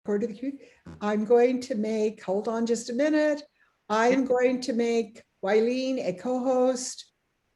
Core to the community. I'm going to make, hold on just a minute. I'm going to make Wylene a co-host.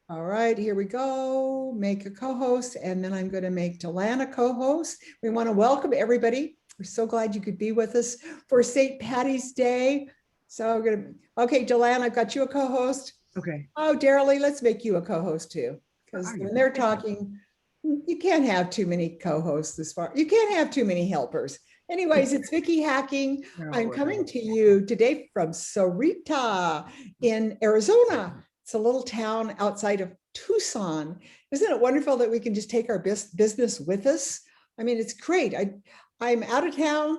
All right, here we go. Make a co-host, and then I'm going to make DeLan a co-host. We want to welcome everybody. We're so glad you could be with us for St. Patty's Day. So we're going to, okay, DeLan, I've got you a co-host. Okay. Oh, Darrell, let's make you a co-host too. Because when they're talking, you can't have too many co-hosts this far. You can't have too many helpers. Anyways, it's Vicki Hacking. I'm coming to you today from Sarita in Arizona. It's a little town outside of Tucson. Isn't it wonderful that we can just take our business with us? I mean, it's great. I'm out of town,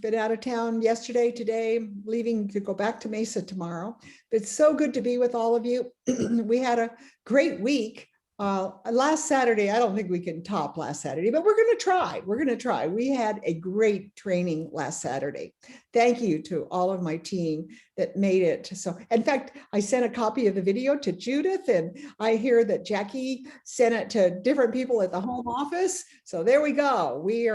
been out of town yesterday, today, leaving to go back to Mesa tomorrow. It's so good to be with all of you. We had a great week. Last Saturday, I don't think we can top last Saturday, but we're going to try. We're going to try. We had a great training last Saturday. Thank you to all of my team that made it. So, in fact, I sent a copy of the video to Judith, and I hear that Jackie sent it to different people at the home office. So there we go. We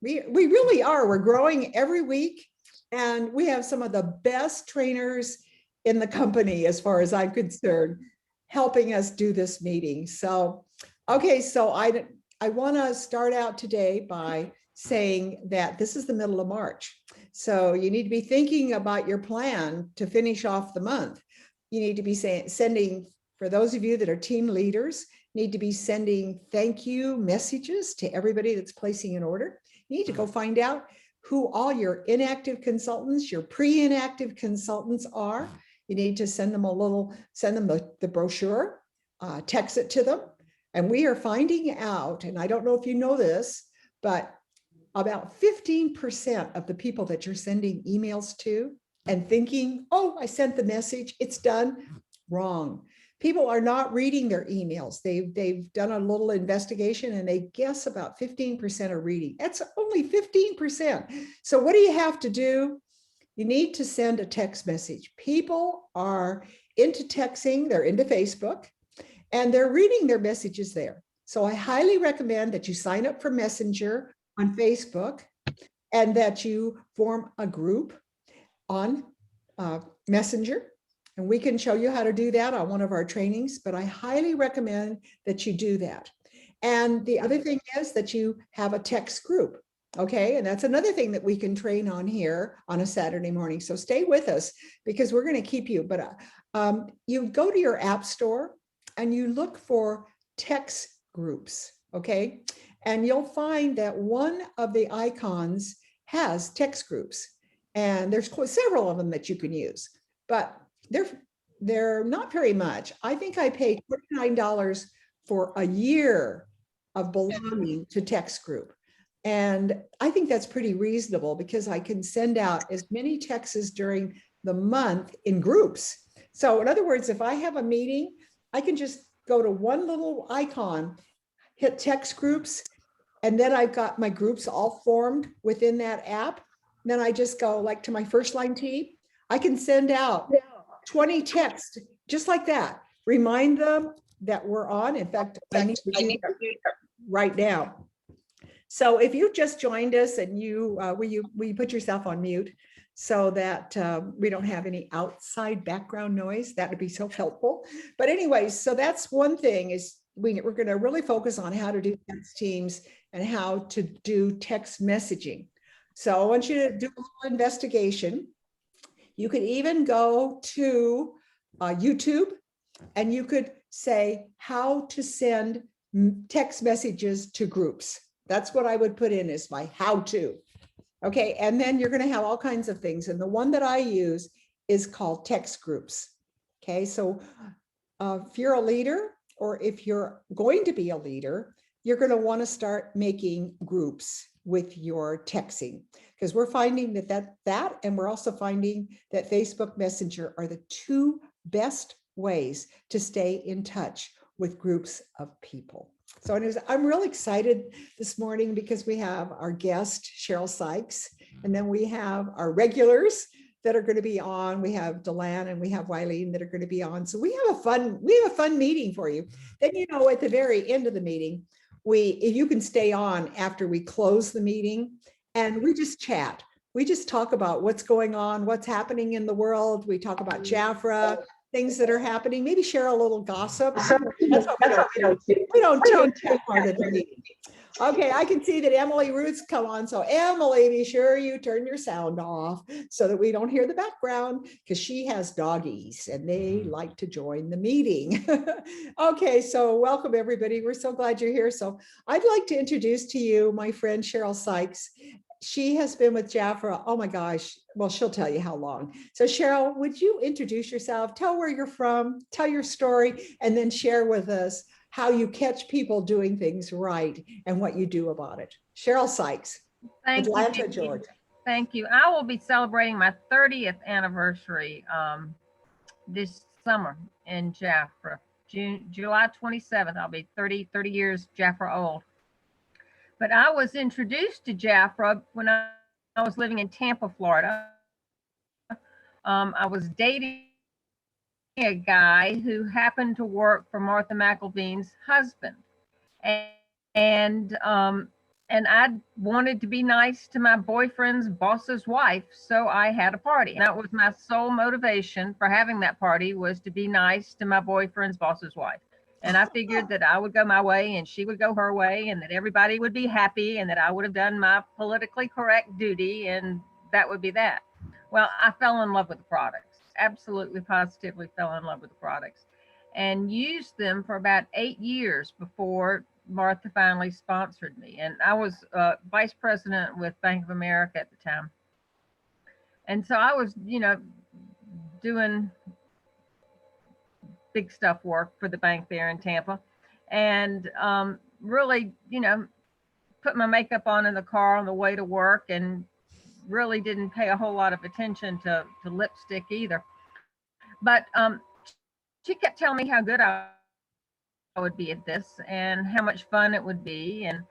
really are. We're growing every week, and we have some of the best trainers in the company, as far as I'm concerned, helping us do this meeting. So, okay, so I want to start out today by saying that this is the middle of March. So you need to be thinking about your plan to finish off the month. You need to be sending, for those of you that are team leaders, need to be sending thank you messages to everybody that's placing an order. You need to go find out who all your inactive consultants, your pre-inactive consultants are. You need to send them the brochure, text it to them. And we are finding out, and I don't know if you know this, but about 15% of the people that you're sending emails to and thinking, oh, I sent the message, it's done, wrong. People are not reading their emails. They've done a little investigation and they guess about 15% are reading. That's only 15%. So what do you have to do? You need to send a text message. People are into texting, they're into Facebook, and they're reading their messages there. So I highly recommend that you sign up for Messenger on Facebook and that you form a group on Messenger. And we can show you how to do that on one of our trainings, but I highly recommend that you do that. And the other thing is that you have a text group. Okay, and that's another thing that we can train on here on a Saturday morning. So stay with us because we're going to keep you. But you go to your app store and you look for text groups. Okay, and you'll find that one of the icons has text groups, and there's several of them that you can use, but they're not very much. I think I paid $49 for a year of belonging to text group. And I think that's pretty reasonable because I can send out as many texts during the month in groups. So in other words, if I have a meeting, I can just go to one little icon, hit text groups, and then I've got my groups all formed within that app. And then I just go like to my first line team. I can send out 20 texts just like that. Remind them that we're on. In fact, I need to do that right now. So if you just joined us and will you put yourself on mute so that we don't have any outside background noise? That would be so helpful. But anyways, so that's one thing is we're going to really focus on how to do text teams and how to do text messaging. So I want you to do a little investigation. You could even go to YouTube and you could say how to send text messages to groups. That's what I would put in is my how to. Okay, and then you're going to have all kinds of things. And the one that I use is called text groups. Okay, so if you're a leader or if you're going to be a leader, you're going to want to start making groups with your texting because we're finding that and we're also finding that Facebook Messenger are the two best ways to stay in touch with groups of people. So anyways, I'm really excited this morning because we have our guest, Cheryl Sykes, and then we have our regulars that are going to be on. We have DeLan and we have Wylene that are going to be on. So we have a fun meeting for you. Then, you know, at the very end of the meeting, you can stay on after we close the meeting and we just chat. We just talk about what's going on, what's happening in the world. We talk about Jafra, things that are happening, maybe share a little gossip. That's what we don't do. We don't take that part of the meeting. Okay, I can see that Emily Ruth's come on. So Emily, be sure you turn your sound off so that we don't hear the background, because she has doggies and they like to join the meeting. Okay, so welcome everybody. We're so glad you're here. So I'd like to introduce to you my friend Cheryl Sykes. She has been with Jafra, oh my gosh, well, she'll tell you how long. So Cheryl, would you introduce yourself, tell where you're from, tell your story, and then share with us how you catch people doing things right and what you do about it. Cheryl Sykes, Atlanta, Georgia. Thank you. I will be celebrating my 30th anniversary this summer in Jafra. July 27th, I'll be 30 years Jafra old. But I was introduced to Jafra when I was living in Tampa, Florida. I was dating a guy who happened to work for Martha McElveen's husband. And I wanted to be nice to my boyfriend's boss's wife, so I had a party. And that was my sole motivation for having that party, was to be nice to my boyfriend's boss's wife. And I figured that I would go my way and she would go her way, and that everybody would be happy, and that I would have done my politically correct duty, and that would be that. Well, I fell in love with the products, absolutely positively fell in love with the products, and used them for about 8 years before Martha finally sponsored me. And I was vice president with Bank of America at the time. And so I was, doing big stuff work for the bank there in Tampa, and really, put my makeup on in the car on the way to work, and really didn't pay a whole lot of attention to lipstick either. But she kept telling me how good I would be at this and how much fun it would be. And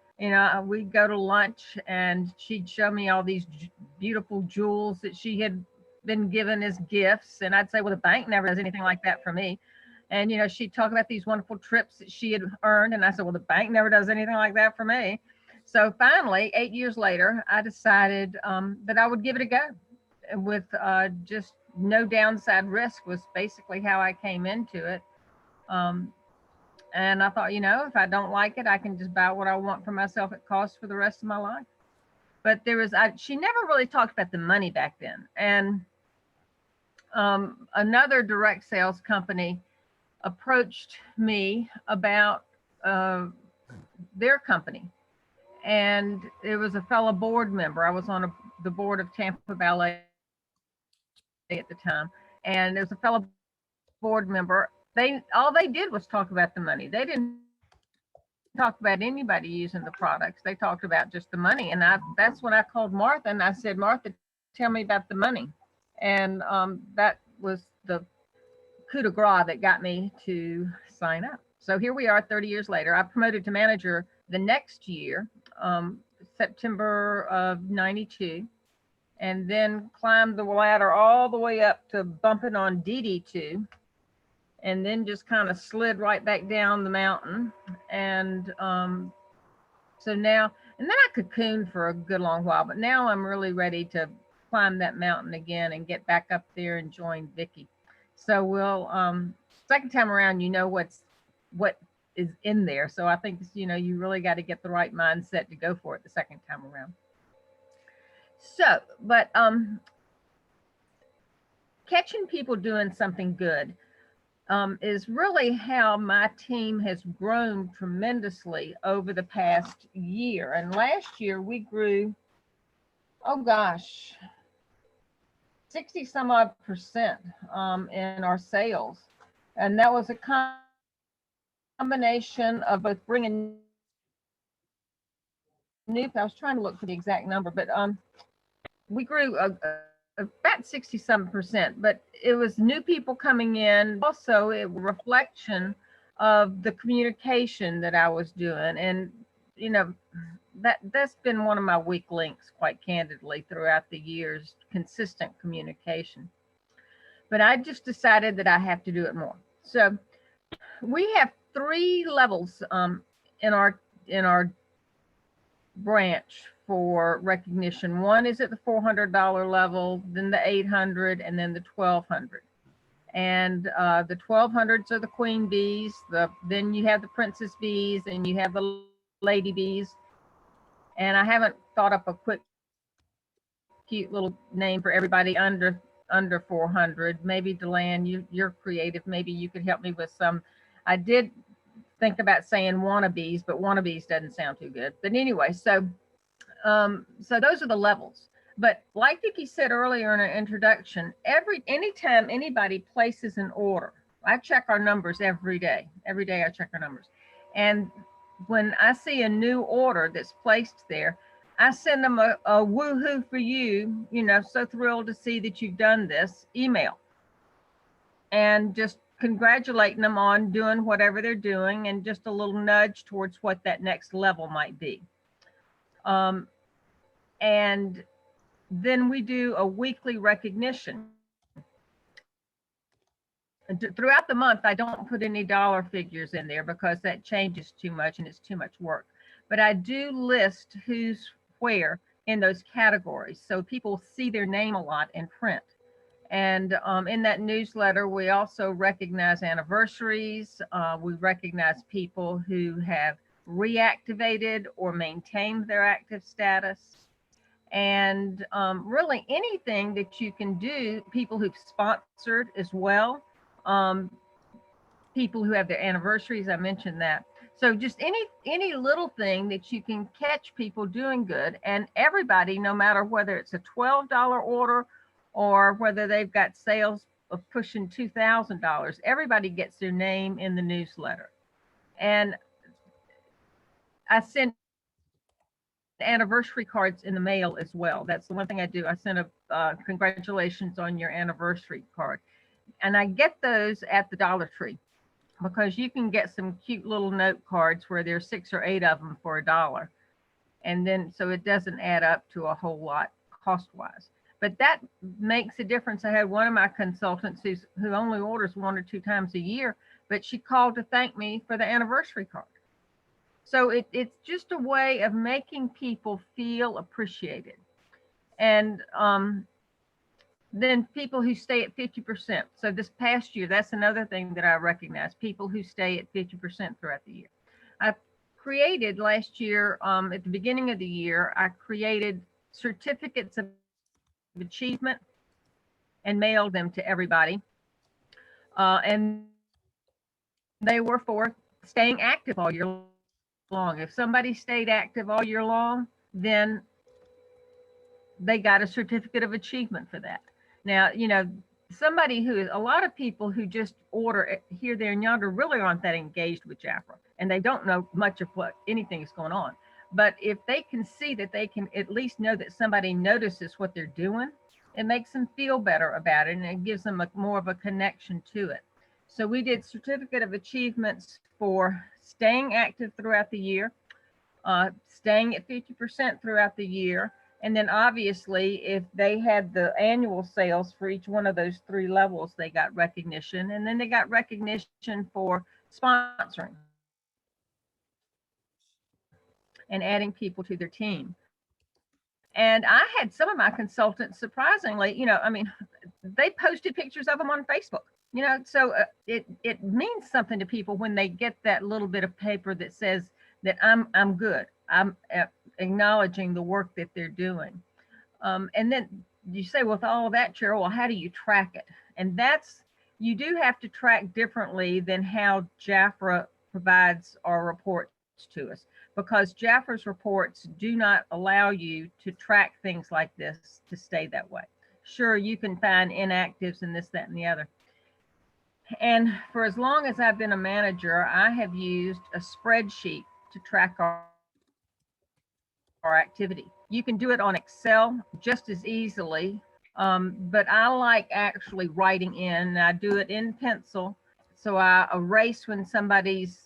we'd go to lunch and she'd show me all these beautiful jewels that she had been given as gifts, and I'd say, well, the bank never does anything like that for me. And she'd talk about these wonderful trips that she had earned, and I said, well, the bank never does anything like that for me. So finally, 8 years later, I decided that I would give it a go with just no downside risk, was basically how I came into it. And I thought, if I don't like it, I can just buy what I want for myself at cost for the rest of my life. But she never really talked about the money back then. And another direct sales company approached me about their company. And it was a fellow board member. I was on the board of Tampa Ballet at the time. And there was a fellow board member. All they did was talk about the money. They didn't talk about anybody using the products. They talked about just the money. And that's when I called Martha and I said, Martha, tell me about the money. And that was the coup de grace that got me to sign up. So here we are 30 years later. I promoted to manager the next year, September of 92, and then climbed the ladder all the way up to bumping on DD2, and then just kind of slid right back down the mountain. And so now, and then I cocooned for a good long while, but now I'm really ready to climb that mountain again and get back up there and join Vicki. So we'll, second time around, what is in there. So I think, you really got to get the right mindset to go for it the second time around. So, but catching people doing something good is really how my team has grown tremendously over the past year. And last year we grew, 60 some odd percent in our sales. And that was a combination of both bringing new, I was trying to look for the exact number, but we grew about 60 some percent, but it was new people coming in. Also, it was a reflection of the communication that I was doing. And, that's been one of my weak links, quite candidly, throughout the years, consistent communication. But I just decided that I have to do it more. So we have 3 levels in our branch for recognition. One is at the $400 level, then the 800, and then the 1200. And the 1200s are the queen bees. Then you have the princess bees, and you have the lady bees. And I haven't thought up a quick, cute little name for everybody under 400. Maybe DeLan, you're creative. Maybe you could help me with some. I did think about saying wannabes, but wannabes doesn't sound too good. But anyway, so those are the levels. But like Vicki said earlier in our introduction, anytime anybody places an order, I check our numbers every day. Every day I check our numbers. And when I see a new order that's placed there, I send them a woohoo for you, so thrilled to see that you've done this email. And just congratulating them on doing whatever they're doing, and just a little nudge towards what that next level might be. And then we do a weekly recognition. Throughout the month, I don't put any dollar figures in there because that changes too much and it's too much work. But I do list who's where in those categories, so people see their name a lot in print. And in that newsletter, we also recognize anniversaries. We recognize people who have reactivated or maintained their active status. And really anything that you can do, people who've sponsored as well, people who have their anniversaries, I mentioned that. So just any little thing that you can catch people doing good. And everybody, no matter whether it's a $12 order or whether they've got sales of pushing $2,000, everybody gets their name in the newsletter. And I send anniversary cards in the mail as well. That's the one thing I do. I send a congratulations on your anniversary card. And I get those at the Dollar Tree, because you can get some cute little note cards where there's 6 or 8 of them for $1. And then, so it doesn't add up to a whole lot cost-wise. But that makes a difference. I had one of my consultants who only orders 1 or 2 times a year, but she called to thank me for the anniversary card. So it's just a way of making people feel appreciated. And then people who stay at 50%. So this past year, that's another thing that I recognize, people who stay at 50% throughout the year. I created last year, at the beginning of the year, I created certificates of achievement and mailed them to everybody. And they were for staying active all year long. If somebody stayed active all year long, then they got a certificate of achievement for that. Now, a lot of people who just order here, there, and yonder really aren't that engaged with Jafra, and they don't know much of what anything is going on. But if they can see that they can at least know that somebody notices what they're doing, it makes them feel better about it, and it gives them more of a connection to it. So we did certificate of achievements for staying active throughout the year, staying at 50% throughout the year. And then obviously, if they had the annual sales for each one of those 3 levels, they got recognition. And then they got recognition for sponsoring and adding people to their team. And I had some of my consultants, surprisingly, they posted pictures of them on Facebook. So it means something to people when they get that little bit of paper that says that I'm good. I'm acknowledging the work that they're doing. And then you say, with all of that, Cheryl, well, how do you track it? And you do have to track differently than how Jafra provides our reports to us, because Jafra's reports do not allow you to track things like this to stay that way. Sure, you can find inactives and this, that, and the other. And for as long as I've been a manager, I have used a spreadsheet to track our activity. You can do it on Excel just as easily, but I like actually writing in. I do it in pencil. So I erase when somebody's,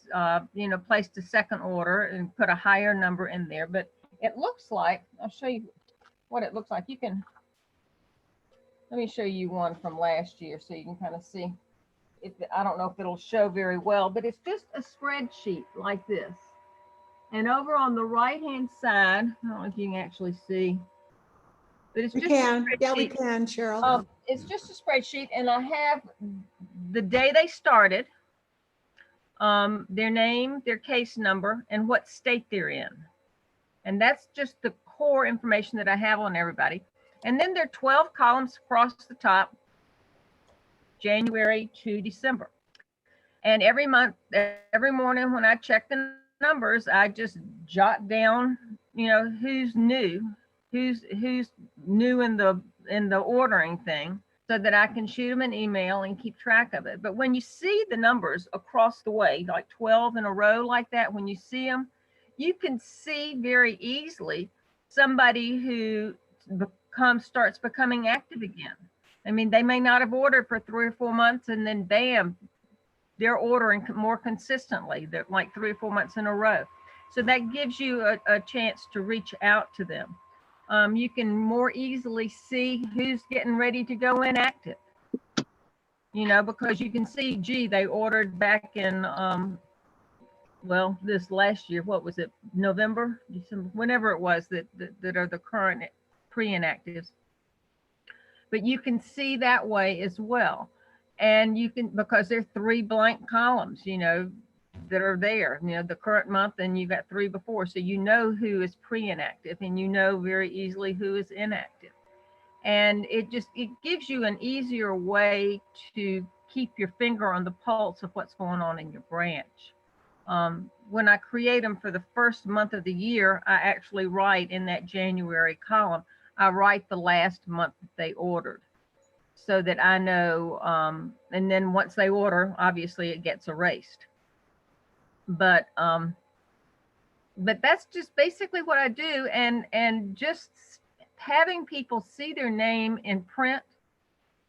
placed a second order and put a higher number in there. But it looks like, I'll show you what it looks like. Let me show you one from last year so you can kind of see. I don't know if it'll show very well, but it's just a spreadsheet like this. And over on the right-hand side, I don't know if you can actually see, but it's We just a can. Yeah, we spreadsheet. can, Cheryl. It's just a spreadsheet, and I have the day they started, their name, their case number, and what state they're in. And that's just the core information that I have on everybody. And then there are 12 columns across the top, January to December. And every month, every morning when I check the numbers, I just jot down, you know, who's new in the ordering thing, so that I can shoot them an email and keep track of it. But when you see the numbers across the way, like 12 in a row like that, when you see them, you can see very easily somebody who starts becoming active again. I mean, they may not have ordered for 3 or 4 months, and then bam, they're ordering more consistently. They're like 3 or 4 months in a row. So that gives you a chance to reach out to them. You can more easily see who's getting ready to go inactive, you know, because you can see, gee, they ordered back in, well, this last year, what was it, November, December, whenever it was that are the current pre-inactives. But you can see that way as well. And you can, because there are 3 blank columns, you know, that are there, you know, the current month, and you got 3 before. So you know who is pre-inactive, and you know very easily who is inactive. And it gives you an easier way to keep your finger on the pulse of what's going on in your branch. When I create them for the first month of the year, I actually write in that January column, I write the last month that they ordered, so that I know, and then once they order, obviously it gets erased. But that's just basically what I do. And just having people see their name in print,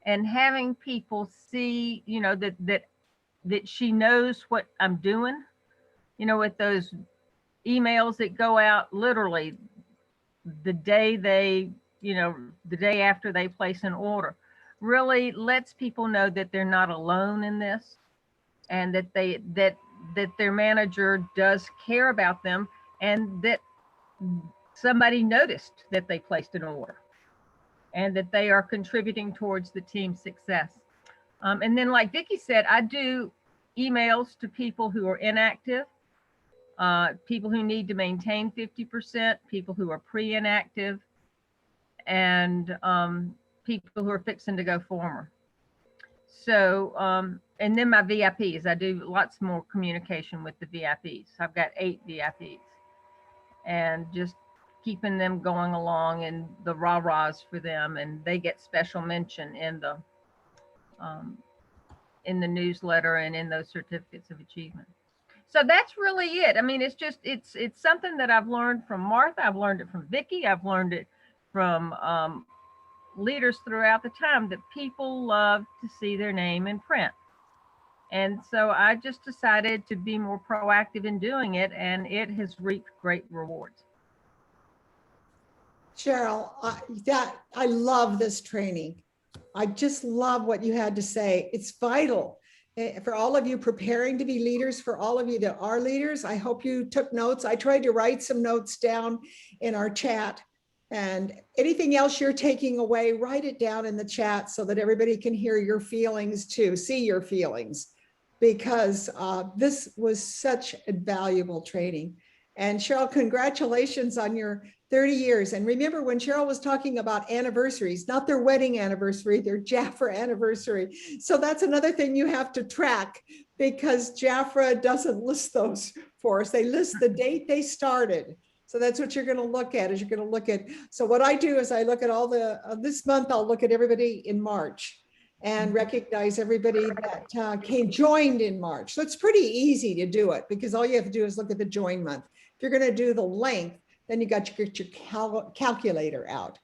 and having people see, you know, that she knows what I'm doing, you know, with those emails that go out literally the day the day after they place an order, really lets people know that they're not alone in this, and that their manager does care about them, and that somebody noticed that they placed an order, and that they are contributing towards the team's success. And then, like Vicki said, I do emails to people who are inactive, people who need to maintain 50%, people who are pre-inactive, and people who are fixing to go former. So, and then my VIPs, I do lots more communication with the VIPs. I've got 8 VIPs, and just keeping them going along, and the rah-rahs for them, and they get special mention in the newsletter and in those certificates of achievement. So that's really it. I mean, it's just, it's something that I've learned from Martha. I've learned it from Vicki. I've learned it from leaders throughout the time, that people love to see their name in print. And so I just decided to be more proactive in doing it, and it has reaped great rewards. Cheryl, I love this training. I just love what you had to say. It's vital for all of you preparing to be leaders, for all of you that are leaders. I hope you took notes. I tried to write some notes down in our chat, and anything else you're taking away, write it down in the chat so that everybody can hear your feelings too, see your feelings, because this was such a valuable training. And Cheryl, congratulations on your 30 years. And remember, when Cheryl was talking about anniversaries, not their wedding anniversary, their Jafra anniversary. So that's another thing you have to track, because Jafra doesn't list those for us. They list the date they started. So that's what you're going to look at, is you're going to look at. So what I do is I look at all the, this month, I'll look at everybody in March and recognize everybody that joined in March. So it's pretty easy to do it, because all you have to do is look at the join month. If you're going to do the length, then you got to get your calculator out.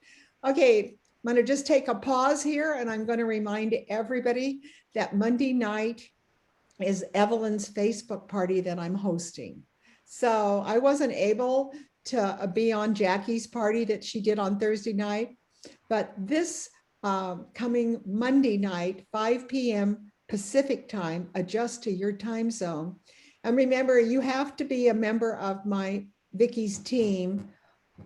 Okay, I'm going to just take a pause here, and I'm going to remind everybody that Monday night is Evelyn's Facebook party that I'm hosting. So I wasn't able to be on Jackie's party that she did on Thursday night, but this coming Monday night, 5 p.m. Pacific time, adjust to your time zone. And remember, you have to be a member of Vicky's team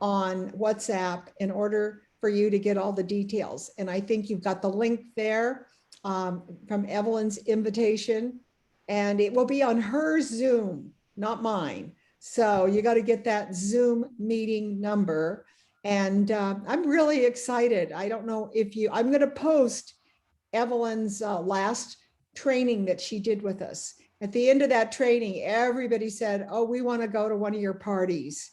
on WhatsApp in order for you to get all the details. And I think you've got the link there from Evelyn's invitation, and it will be on her Zoom, not mine. So you got to get that Zoom meeting number. And I'm really excited. I don't know if I'm going to post Evelyn's last training that she did with us. At the end of that training, everybody said, oh, we want to go to one of your parties.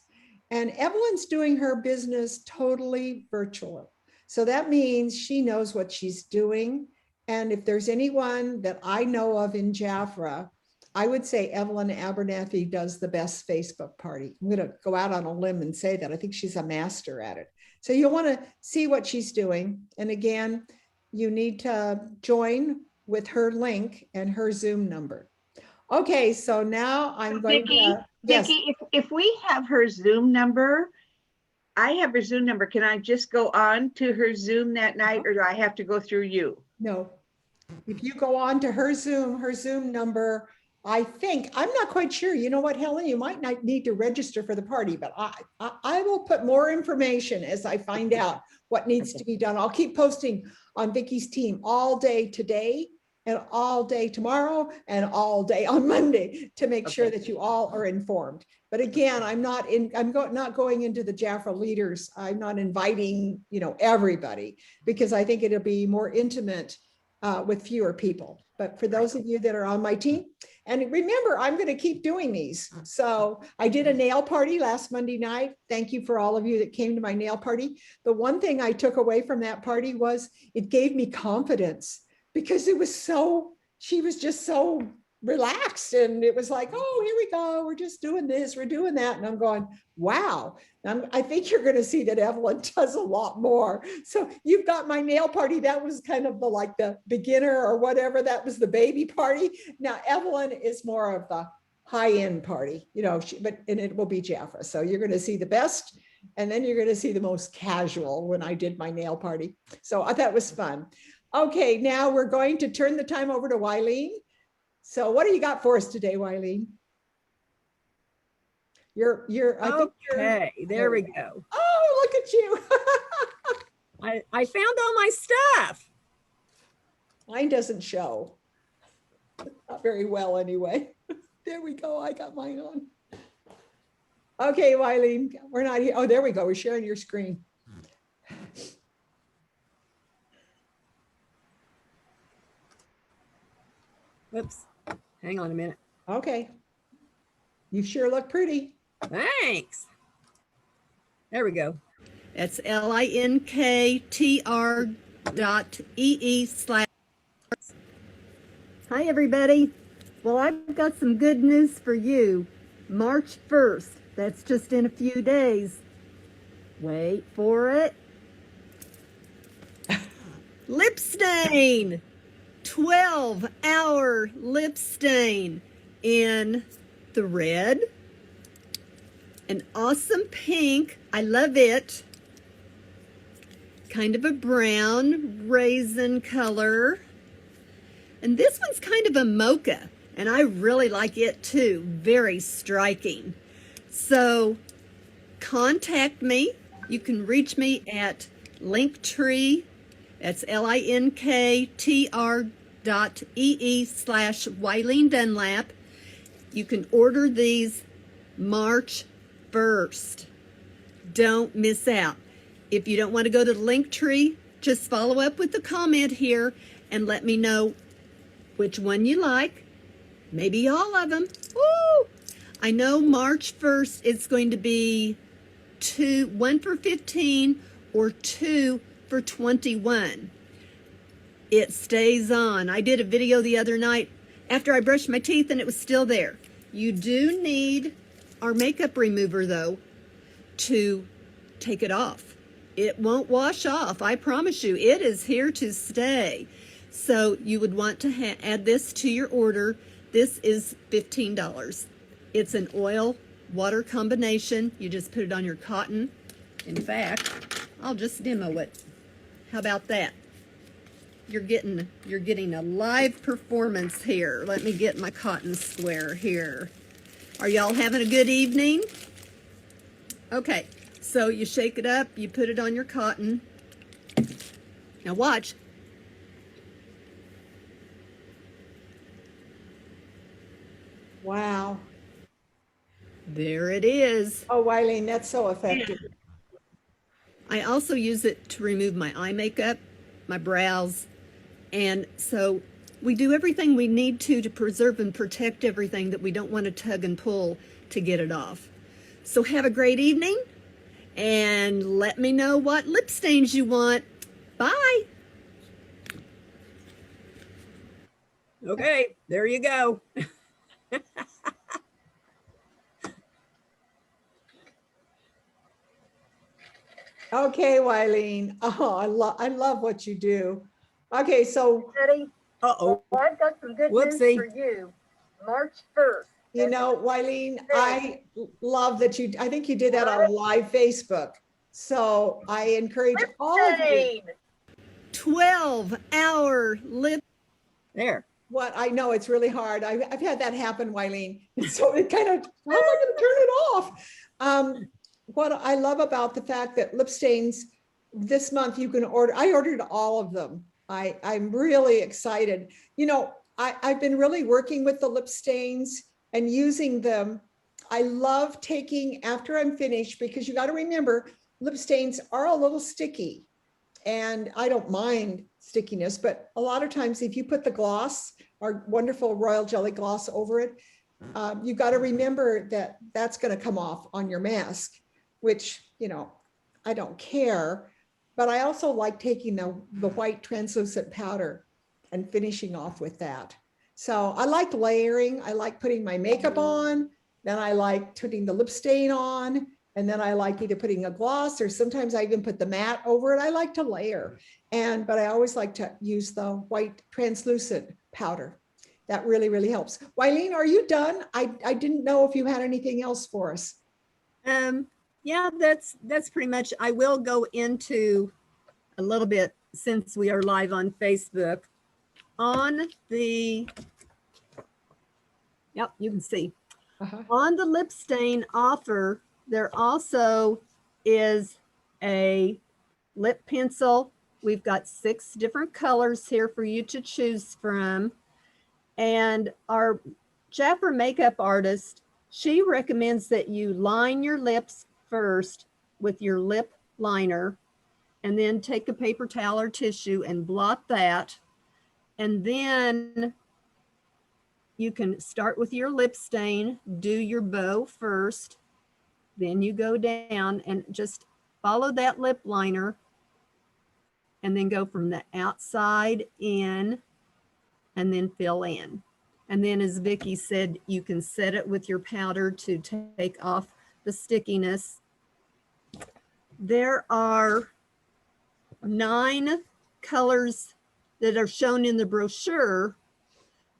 And Evelyn's doing her business totally virtual. So that means she knows what she's doing. And if there's anyone that I know of in Jaffra, I would say Evelyn Abernathy does the best Facebook party. I'm going to go out on a limb and say that. I think she's a master at it. So you'll want to see what she's doing. And again, you need to join with her link and her Zoom number. Okay, so now I'm going to, yes. Vicki, if we have her Zoom number, I have her Zoom number. Can I just go on to her Zoom that night, or do I have to go through you? No. If you go on to her Zoom number, I think, I'm not quite sure. You know what, Helen, you might not need to register for the party, but I will put more information as I find out what needs to be done. I'll keep posting on Vicky's team all day today and all day tomorrow and all day on Monday to make sure that you all are informed. But again, I'm not going into the Jaffra leaders. I'm not inviting, everybody, because I think it'll be more intimate with fewer people. But for those of you that are on my team, and remember, I'm going to keep doing these. So I did a nail party last Monday night. Thank you for all of you that came to my nail party. The one thing I took away from that party was it gave me confidence, because she was just so relaxed, and it was like, oh, here we go. We're just doing this, we're doing that. And I'm going, wow. I think you're going to see that Evelyn does a lot more. So you've got my nail party. That was kind of the beginner or whatever. That was the baby party. Now Evelyn is more of the high-end party, and it will be Jaffra. So you're going to see the best, and then you're going to see the most casual when I did my nail party. So I thought it was fun. Okay, now we're going to turn the time over to Wylene. So what do you got for us today, Wylene? Okay, there we go. Oh, look at you. I found all my stuff. Mine doesn't show. Not very well anyway. There we go. I got mine on. Okay, Wylene, we're not here. Oh, there we go. We're sharing your screen. Whoops. Hang on a minute. Okay. You sure look pretty. Thanks. There we go. That's linktr.ee/. Hi, everybody. Well, I've got some good news for you. March 1st, that's just in a few days. Wait for it. Lip stain. 12-hour lip stain in the red, an awesome pink, I love it, kind of a brown raisin color, and this one's kind of a mocha, and I really like it too, very striking. So contact me. You can reach me at Linktree. That's linktr.ee/Wylene Dunlap. You can order these March 1st. Don't miss out. If you don't want to go to the Linktree, just follow up with the comment here and let me know which one you like. Maybe all of them. Woo! I know March 1st it's going to be 1 for 15 or 2 for 21. It stays on. I did a video the other night after I brushed my teeth and it was still there. You do need our makeup remover though to take it off. It won't wash off, I promise you. It is here to stay. So you would want to add this to your order. This is $15. It's an oil water combination. You just put it on your cotton. In fact, I'll just demo it. How about that? you're getting a live performance here. Let me get my cotton square here. Are y'all having a good evening? Okay, so you shake it up, you put it on your cotton. Now watch. Wow. There it is. Oh, Wylene, that's so effective. I also use it to remove my eye makeup, my brows, and so we do everything we need to preserve and protect everything that we don't want to tug and pull to get it off. So have a great evening, and let me know what lip stains you want. Bye. Okay, there you go. Okay, Wylene. Oh, I love what you do. Okay, so Betty, Uh-oh. well, I've got some good news Whoopsie. for you. March 1st. you know, Wylene, I love that I think you did that on live Facebook. So I encourage all of you. 12-hour lip. There. What I know it's really hard. I've had that happen, Wylene. So it kind of, how am I going to turn it off? What I love about the fact that lip stains this month you can order, I ordered all of them. I'm really excited. You know, I've been really working with the lip stains and using them. I love taking after I'm finished, because you got to remember lip stains are a little sticky. And I don't mind stickiness, but a lot of times if you put the gloss, our wonderful royal jelly gloss over it, you got to remember that that's going to come off on your mask, which, you know, I don't care. But I also like taking the white translucent powder and finishing off with that. So I like layering. I like putting my makeup on, then I like putting the lip stain on, and then I like either putting a gloss, or sometimes I even put the matte over it. I like to layer, but I always like to use the white translucent powder. That really, really helps. Wylene, are you done? I didn't know if you had anything else for us. Yeah, that's pretty much. I will go into a little bit, since we are live on Facebook, on the, yep, you can see. On the lip stain offer, there also is a lip pencil. We've got 6 different colors here for you to choose from. And our Japper makeup artist, she recommends that you line your lips first with your lip liner, and then take a paper towel or tissue and blot that. And then you can start with your lip stain, do your bow first, then you go down and just follow that lip liner, and then go from the outside in, and then fill in. And then, as Vicki said, you can set it with your powder to take off the stickiness. There are 9 colors that are shown in the brochure,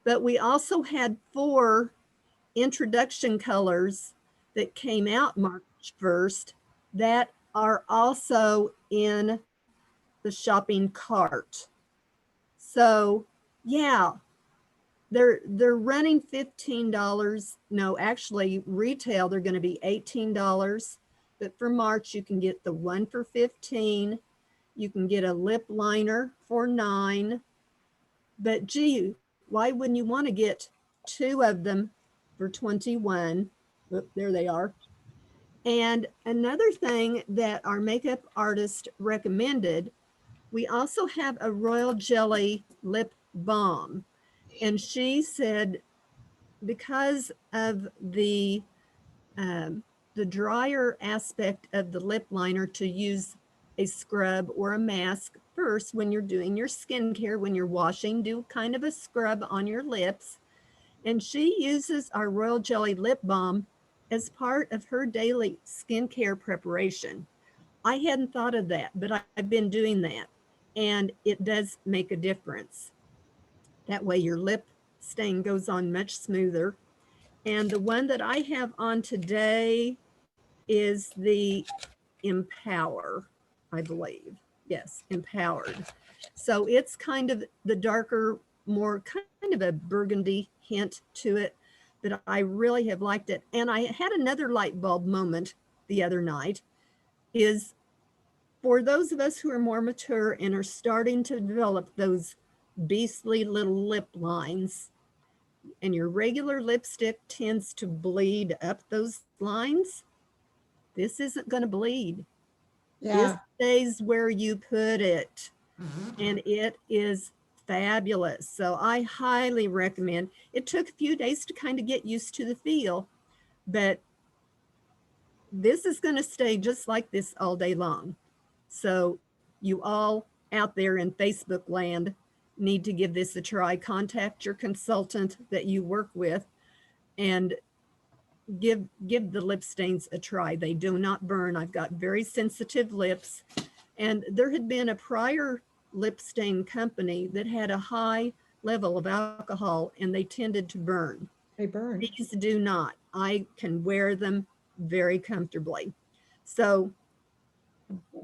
but we also had 4 introduction colors that came out March 1st that are also in the shopping cart. So yeah, they're running $15. No, actually retail, they're going to be $18. But for March, you can get the one for $15. You can get a lip liner for $9. But gee, why wouldn't you want to get 2 of them for $21? Oop, there they are. And another thing that our makeup artist recommended, we also have a royal jelly lip balm. And she said, because of the drier aspect of the lip liner, to use a scrub or a mask first when you're doing your skincare, when you're washing, do kind of a scrub on your lips. And she uses our royal jelly lip balm as part of her daily skincare preparation. I hadn't thought of that, but I've been doing that, and it does make a difference. That way your lip stain goes on much smoother. And the one that I have on today is the Empower, I believe. Yes, empowered. So it's kind of the darker, more kind of a burgundy hint to it, but I really have liked it. And I had another light bulb moment the other night is for those of us who are more mature and are starting to develop those beastly little lip lines, and your regular lipstick tends to bleed up those lines, this isn't going to bleed. This Yeah. stays where you put it, and it is fabulous. So I highly recommend. It took a few days to kind of get used to the feel, but this is going to stay just like this all day long. So you all out there in Facebook land need to give this a try. Contact your consultant that you work with and give the lip stains a try. They do not burn. I've got very sensitive lips, and there had been a prior lip stain company that had a high level of alcohol and they tended to burn. They burn. These do not. I can wear them very comfortably. So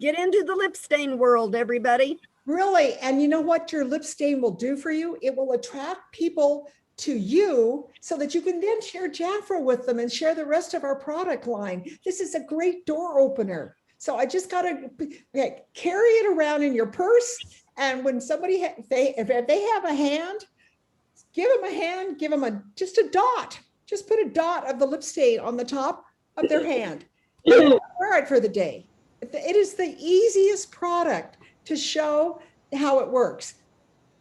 get into the lip stain world, everybody. Really. And you know what your lip stain will do for you? It will attract people to you so that you can then share Jafra with them and share the rest of our product line. This is a great door opener. So I just got to carry it around in your purse. And when somebody, if they have a hand, give them a hand, give them just a dot. Just put a dot of the lip stain on the top of their hand. And wear it for the day. It is the easiest product to show how it works.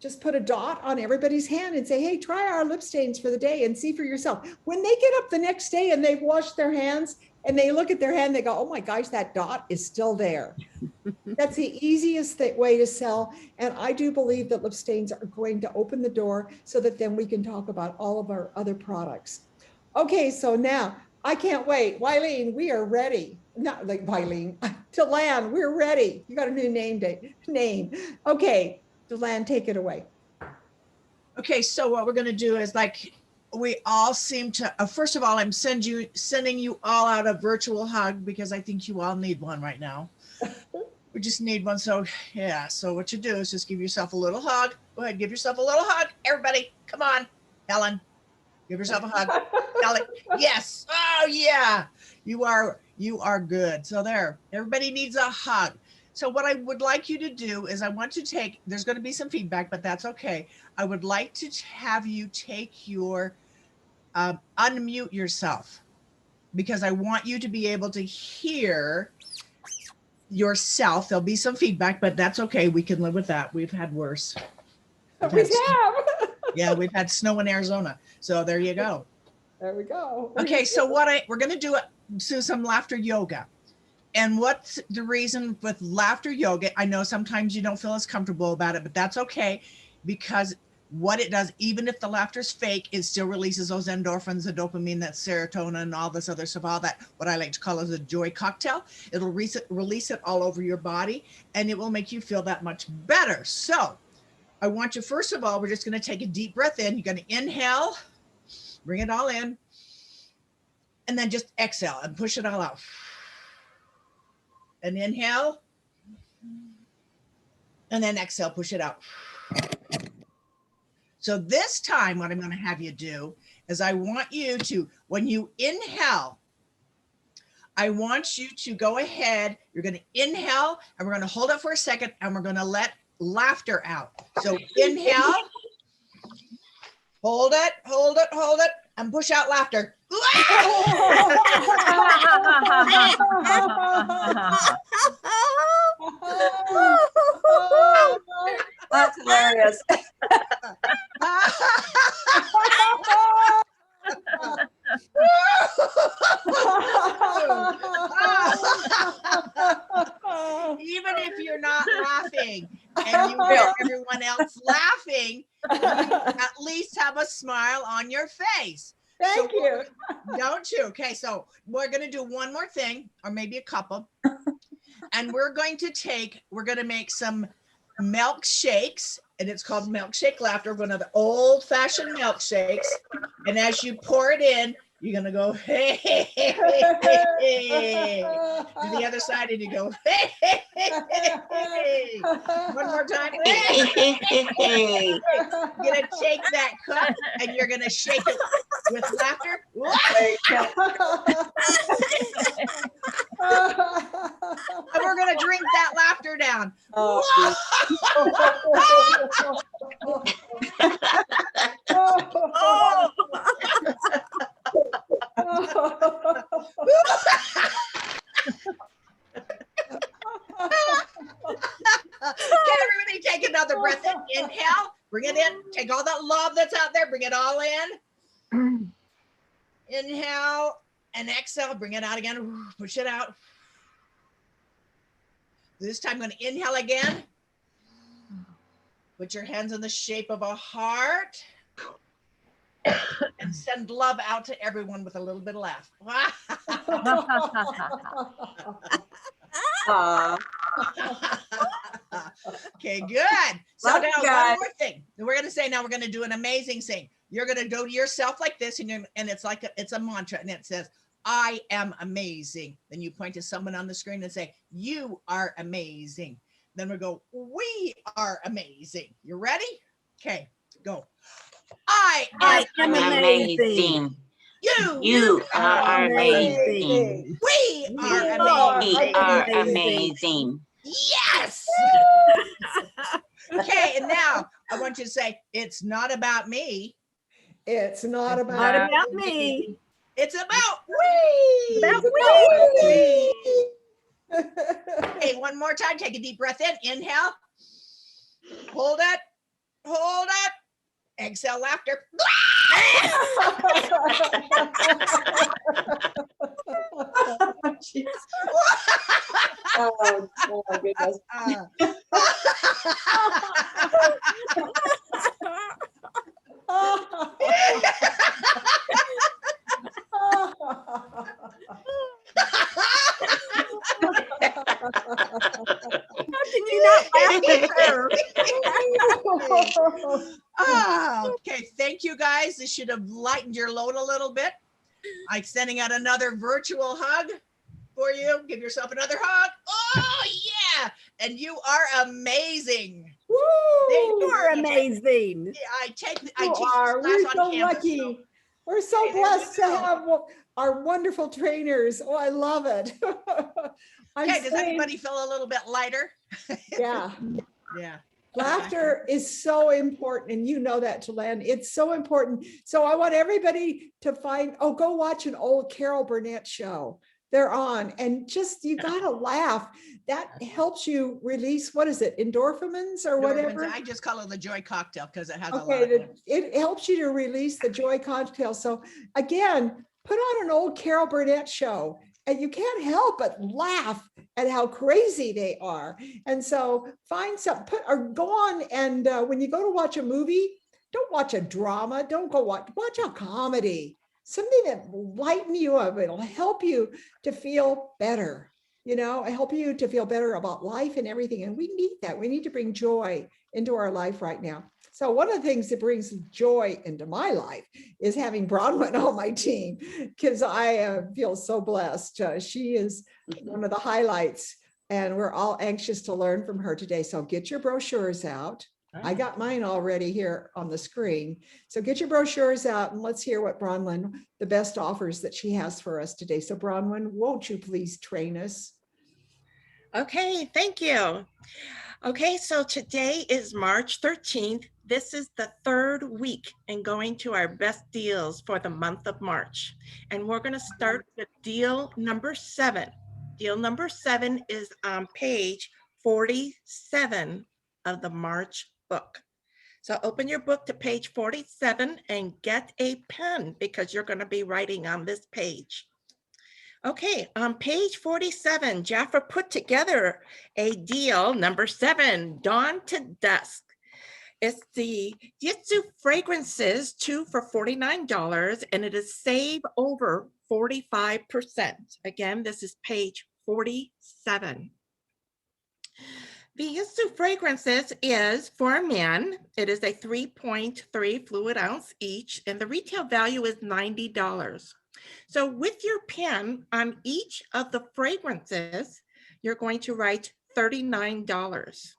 Just put a dot on everybody's hand and say, hey, try our lip stains for the day and see for yourself. When they get up the next day and they've washed their hands and they look at their hand, they go, oh my gosh, that dot is still there. That's the easiest way to sell. And I do believe that lip stains are going to open the door so that then we can talk about all of our other products. Okay, so now I can't wait. Wylene, we are ready. Not like Wylene, DeLan, we're ready. You got a new name. Okay, DeLan, take it away. Okay, so what we're going to do is like we all seem to, first of all, I'm sending you all out a virtual hug because I think you all need one right now. We just need one. So yeah, so what you do is just give yourself a little hug. Go ahead, give yourself a little hug. Everybody, come on. Helen, give yourself a hug. Helen, yes. Oh yeah, you are good. So there, everybody needs a hug. So what I would like you to do is I want to take, there's going to be some feedback, but that's okay. I would like to have you take your, unmute yourself because I want you to be able to hear yourself. There'll be some feedback, but that's okay. We can live with that. We've had worse. Yeah, we've had snow in Arizona. So there you go. There we go. Okay, so we're going to do some laughter yoga. And what's the reason with laughter yoga? I know sometimes you don't feel as comfortable about it, but that's okay because what it does, even if the laughter is fake, it still releases those endorphins, the dopamine, that serotonin, and all this other stuff, all that, what I like to call as a joy cocktail. It'll release it all over your body and it will make you feel that much better. So I want you, first of all, we're just going to take a deep breath in. You're going to inhale, bring it all in, and then just exhale and push it all out. And inhale, and then exhale, push it out. So this time, what I'm going to have you do is I want you to, when you inhale, I want you to go ahead, you're going to inhale, and we're going to hold it for a second, and we're going to let laughter out. So inhale, hold it, and push out laughter. That's hilarious. Even if you're not laughing and you hear everyone else laughing, you at least have a smile on your face. Thank you. Don't you? Okay, so we're going to do one more thing, or maybe a couple. And we're going to make some milkshakes, and it's called Milkshake Laughter, one of the old-fashioned milkshakes. And as you pour it in, You're gonna go, hey, hey, hey, hey, hey. To the other side, and you go, hey, hey, hey, hey. One more time. Hey. You're gonna take that cup and you're gonna shake it with laughter. And we're gonna drink that laughter down. Oh, Can everybody take another breath in? Inhale, bring it in. Take all that love that's out there, bring it all in. Inhale and exhale, bring it out again. Push it out. This time I'm going to inhale again. Put your hands in the shape of a heart. And send love out to everyone with a little bit of laugh. Okay, good. So Love now you one guys. more thing. We're going to say now we're going to do an amazing thing. You're going to go to yourself like this, and it's like it's a mantra, and it says, "I am amazing." Then you point to someone on the screen and say, "You are amazing." Then we go, "We are amazing." You ready? Okay, go. I am amazing. You are amazing. We are We amazing. are amazing. Yes. Okay, and now I want you to say, "It's not about me. It's not Not about about me. It's about we." About me. Okay, one more time. Take a deep breath in. Inhale. Hold it. Hold it. Exhale, laughter. Oh, goodness. How can you not laugh at her? Okay, thank you guys. This should have lightened your load a little bit. I'm sending out another virtual hug for you. Give yourself another hug. Oh, yeah. And you are amazing. You are amazing. I teach this We're class so on campus. lucky. We're so Okay, there we blessed to go. have our wonderful trainers. Oh, I love it. I'm Okay, does saying- anybody feel a little bit lighter? Yeah. Yeah. Laughter is so important, and you know that, DeLan. It's so important. So I want everybody to go watch an old Carol Burnett show. They're on, and just you gotta laugh. That helps you release, what is it, endorphins or whatever? I just call it the joy cocktail because it has a lot Okay, of it. it helps you to release the joy cocktail. So again, put on an old Carol Burnett show, and you can't help but laugh at how crazy they are. And so find or go on, and when you go to watch a movie, don't watch a drama. Don't go watch a comedy, something that will lighten you up. It'll help you to feel better. Help you to feel better about life and everything. And we need that. We need to bring joy into our life right now. So one of the things that brings joy into my life is having Bronwyn on my team, because I feel so blessed. She is one of the highlights, and we're all anxious to learn from her today. So get your brochures out. I got mine already here on the screen. So get your brochures out, and let's hear what Bronwyn, the best offers that she has for us today. So Bronwyn, won't you please train us? Okay, thank you. Okay, so today is March 13th. This is the third week in going to our best deals for the month of March. And we're going to start with deal number 7. Deal number 7 is on page 47 of the March book. So open your book to page 47 and get a pen, because you're going to be writing on this page. Okay, on page 47, Jaffa put together a deal, number 7, Dawn to Dusk. It's the Yitsu fragrances, 2 for $49, and it is save over 45%. Again, this is page 47. The Yitsu fragrances is for a man. It is a 3.3 fluid ounce each, and the retail value is $90. So with your pen on each of the fragrances, you're going to write $39.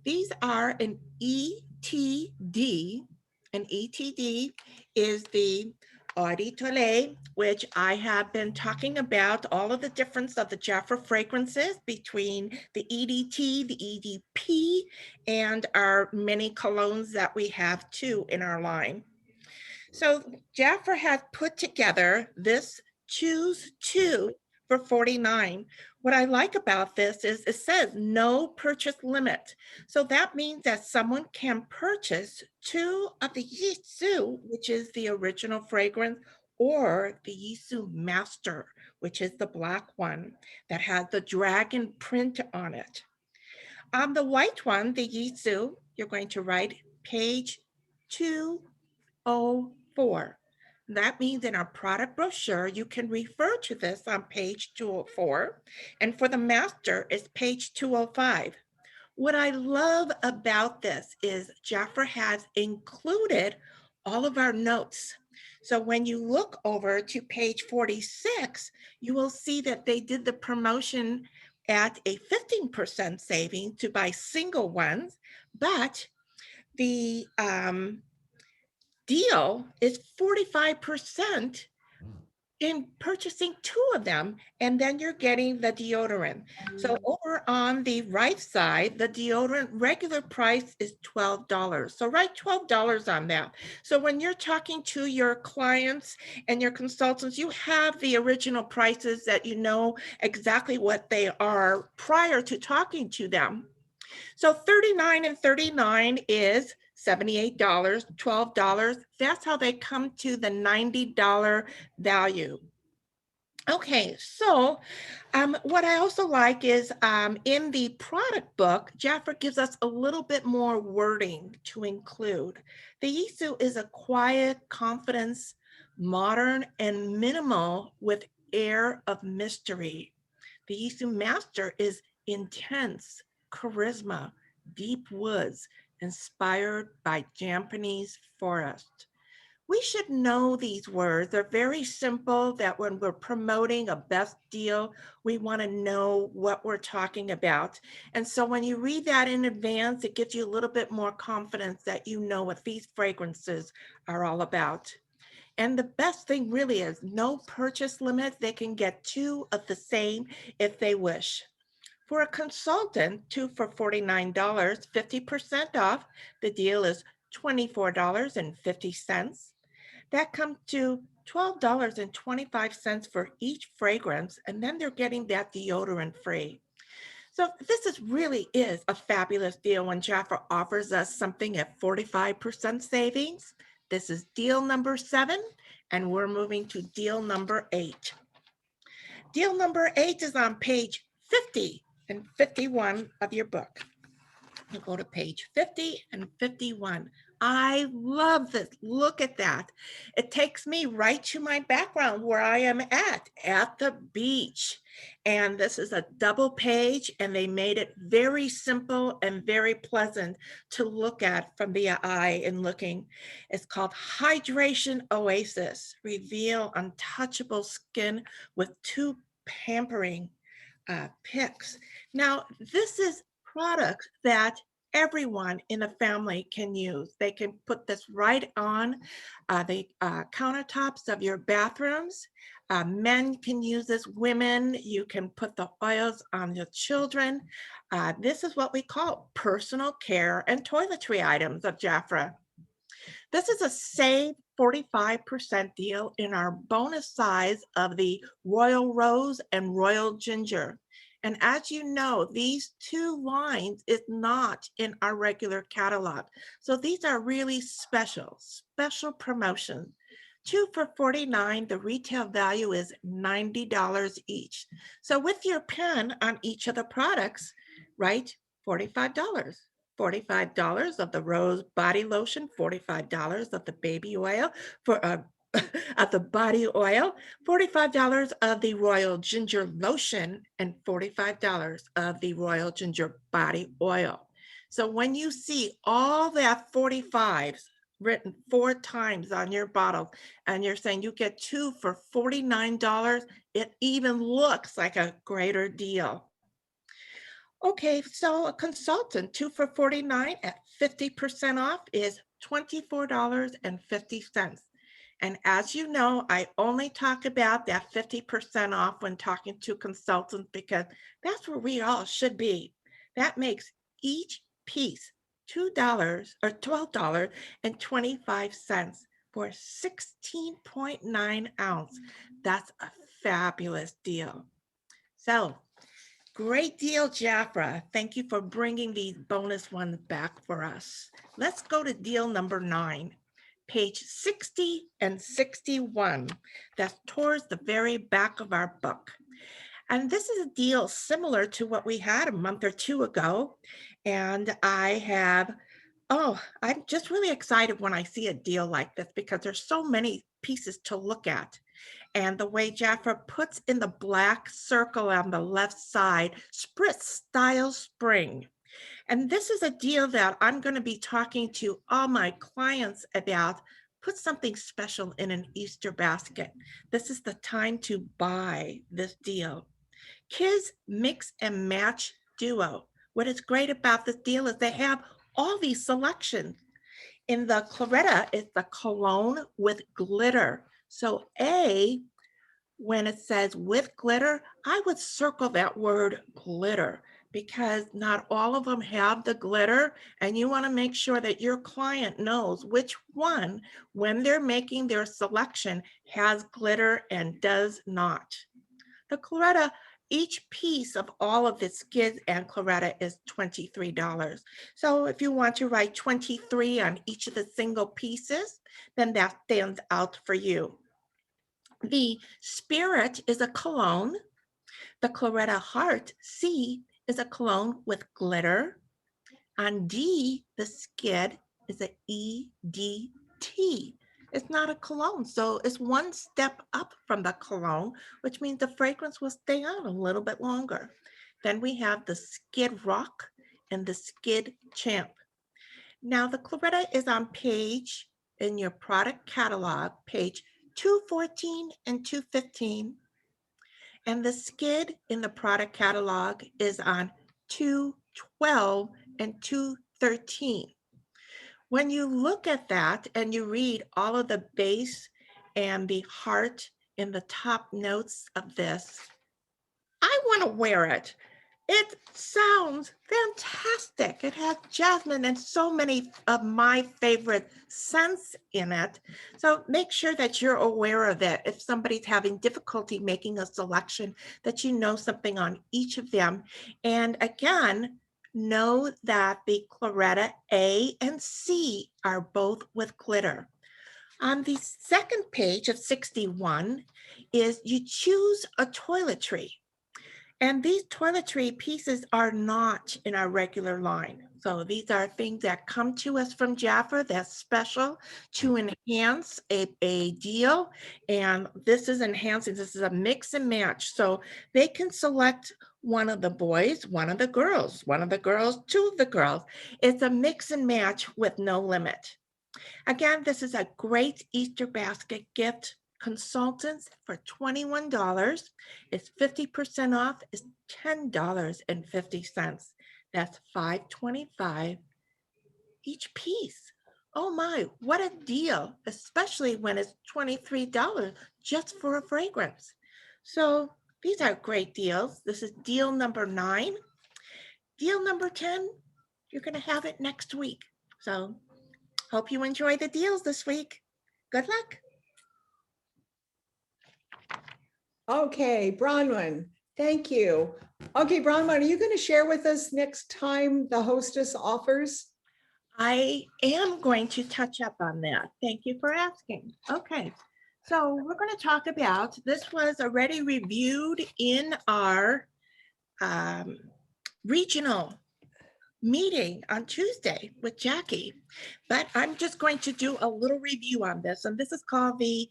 These are an ETD. An ETD is the Eau de Toilette, which I have been talking about all of the difference of the Jafra fragrances between the EDT, the EDP, and our many colognes that we have too in our line. So Jafra has put together this choose two for $49. What I like about this is it says no purchase limit. So that means that someone can purchase two of the Yisu, which is the original fragrance, or the Yisu Master, which is the black one that has the dragon print on it. On the white one, the Yisu, you're going to write page 204. That means in our product brochure, you can refer to this on page 204. And for the master, it's page 205. What I love about this is Jafra has included all of our notes. So when you look over to page 46, you will see that they did the promotion at a 15% saving to buy single ones, but the deal is 45% in purchasing two of them, and then you're getting the deodorant. So over on the right side, the deodorant regular price is $12. So write $12 on that. So when you're talking to your clients and your consultants, you have the original prices that you know exactly what they are prior to talking to them. So 39 and 39 is $78, $12. That's how they come to the $90 value. Okay, so what I also like is in the product book, Jafra gives us a little bit more wording to include. The Yisu is a quiet, confidence, modern, and minimal with air of mystery. The Yisu Master is intense, charisma, deep woods, inspired by Japanese forest. We should know these words. They're very simple that when we're promoting a best deal, we want to know what we're talking about. And so when you read that in advance, it gives you a little bit more confidence that you know what these fragrances are all about. And the best thing really is no purchase limit. They can get two of the same if they wish. For a consultant, two for $49, 50% off. The deal is $24.50. That comes to $12.25 for each fragrance, and then they're getting that deodorant free. So this really is a fabulous deal when Jafra offers us something at 45% savings. This is deal number 7, and we're moving to deal number 8. Deal number 8 is on page 50 and 51 of your book. You go to page 50 and 51. I love this. Look at that. It takes me right to my background where I am at the beach. And this is a double page, and they made it very simple and very pleasant to look at from the eye and looking. It's called Hydration Oasis. Reveal untouchable skin with 2 pampering picks. Now, this is product that everyone in the family can use. They can put this right on the countertops of your bathrooms. Men can use this, women, you can put the oils on your children. This is what we call personal care and toiletry items of Jafra. This is a save 45% deal in our bonus size of the Royal Rose and Royal Ginger. And as you know, these 2 lines is not in our regular catalog. So these are really special promotions. 2 for $49, the retail value is $90 each. So with your pen on each of the products, write $45. $45 of the rose body lotion, $45 of the baby oil for of the body oil, $45 of the Royal Ginger lotion, and $45 of the Royal Ginger body oil. So when you see all that 45s written 4 times on your bottle, and you're saying you get 2 for $49, it even looks like a greater deal. Okay, so a consultant, 2 for $49 at 50% off is $24.50. And as you know, I only talk about that 50% off when talking to consultants because that's where we all should be. That makes each piece $2 or $12.25 for 16.9 ounce. That's a fabulous deal. So great deal, Jafra. Thank you for bringing these bonus ones back for us. Let's go to deal number 9. Page 60 and 61. That's towards the very back of our book. And this is a deal similar to what we had a month or 2 ago. And I'm just really excited when I see a deal like this because there's so many pieces to look at. And the way Jafra puts in the black circle on the left side, Spritz Style Spring. And this is a deal that I'm going to be talking to all my clients about. Put something special in an Easter basket. This is the time to buy this deal. Kids Mix and Match Duo. What is great about this deal is they have all these selections. In the Claretta, it's the cologne with glitter. So when it says with glitter, I would circle that word glitter because not all of them have the glitter, and you want to make sure that your client knows which one, when they're making their selection, has glitter and does not. The Claretta, each piece of all of the skids and Claretta is $23. So if you want to write 23 on each of the single pieces, then that stands out for you. The Spirit is a cologne. The Claretta Heart, C, is a cologne with glitter. On D, the skid is a EDT. It's not a cologne, so it's one step up from the cologne, which means the fragrance will stay on a little bit longer. Then we have the Skid Rock and the Skid Champ. Now the Claretta is on page, in your product catalog, page 214 and 215. And the skid in the product catalog is on 212 and 213. When you look at that and you read all of the base and the heart in the top notes of this, I want to wear it. It sounds fantastic. It has jasmine and so many of my favorite scents in it. So make sure that you're aware of it. If somebody's having difficulty making a selection, that you know something on each of them. And again, know that the Claretta A and C are both with glitter. On the second page of 61 is you choose a toiletry. And these toiletry pieces are not in our regular line. So these are things that come to us from Jafra that's special to enhance a deal. And this is enhancing, this is a mix and match. So they can select one of the boys, one of the girls, one of the girls, two of the girls. It's a mix and match with no limit. Again, this is a great Easter basket gift. Consultants for $21. It's 50% off, is $10.50. That's $5.25 each piece. Oh my, what a deal, especially when it's $23 just for a fragrance. So these are great deals. This is deal number 9. Deal number 10, you're going to have it next week. So hope you enjoy the deals this week. Good luck. Okay, Bronwyn, thank you. Okay, Bronwyn, are you going to share with us next time the Hostess offers? I am going to touch up on that. Thank you for asking. Okay, so we're going to talk about, this was already reviewed in our regional meeting on Tuesday with Jackie, but I'm just going to do a little review on this, and this is called the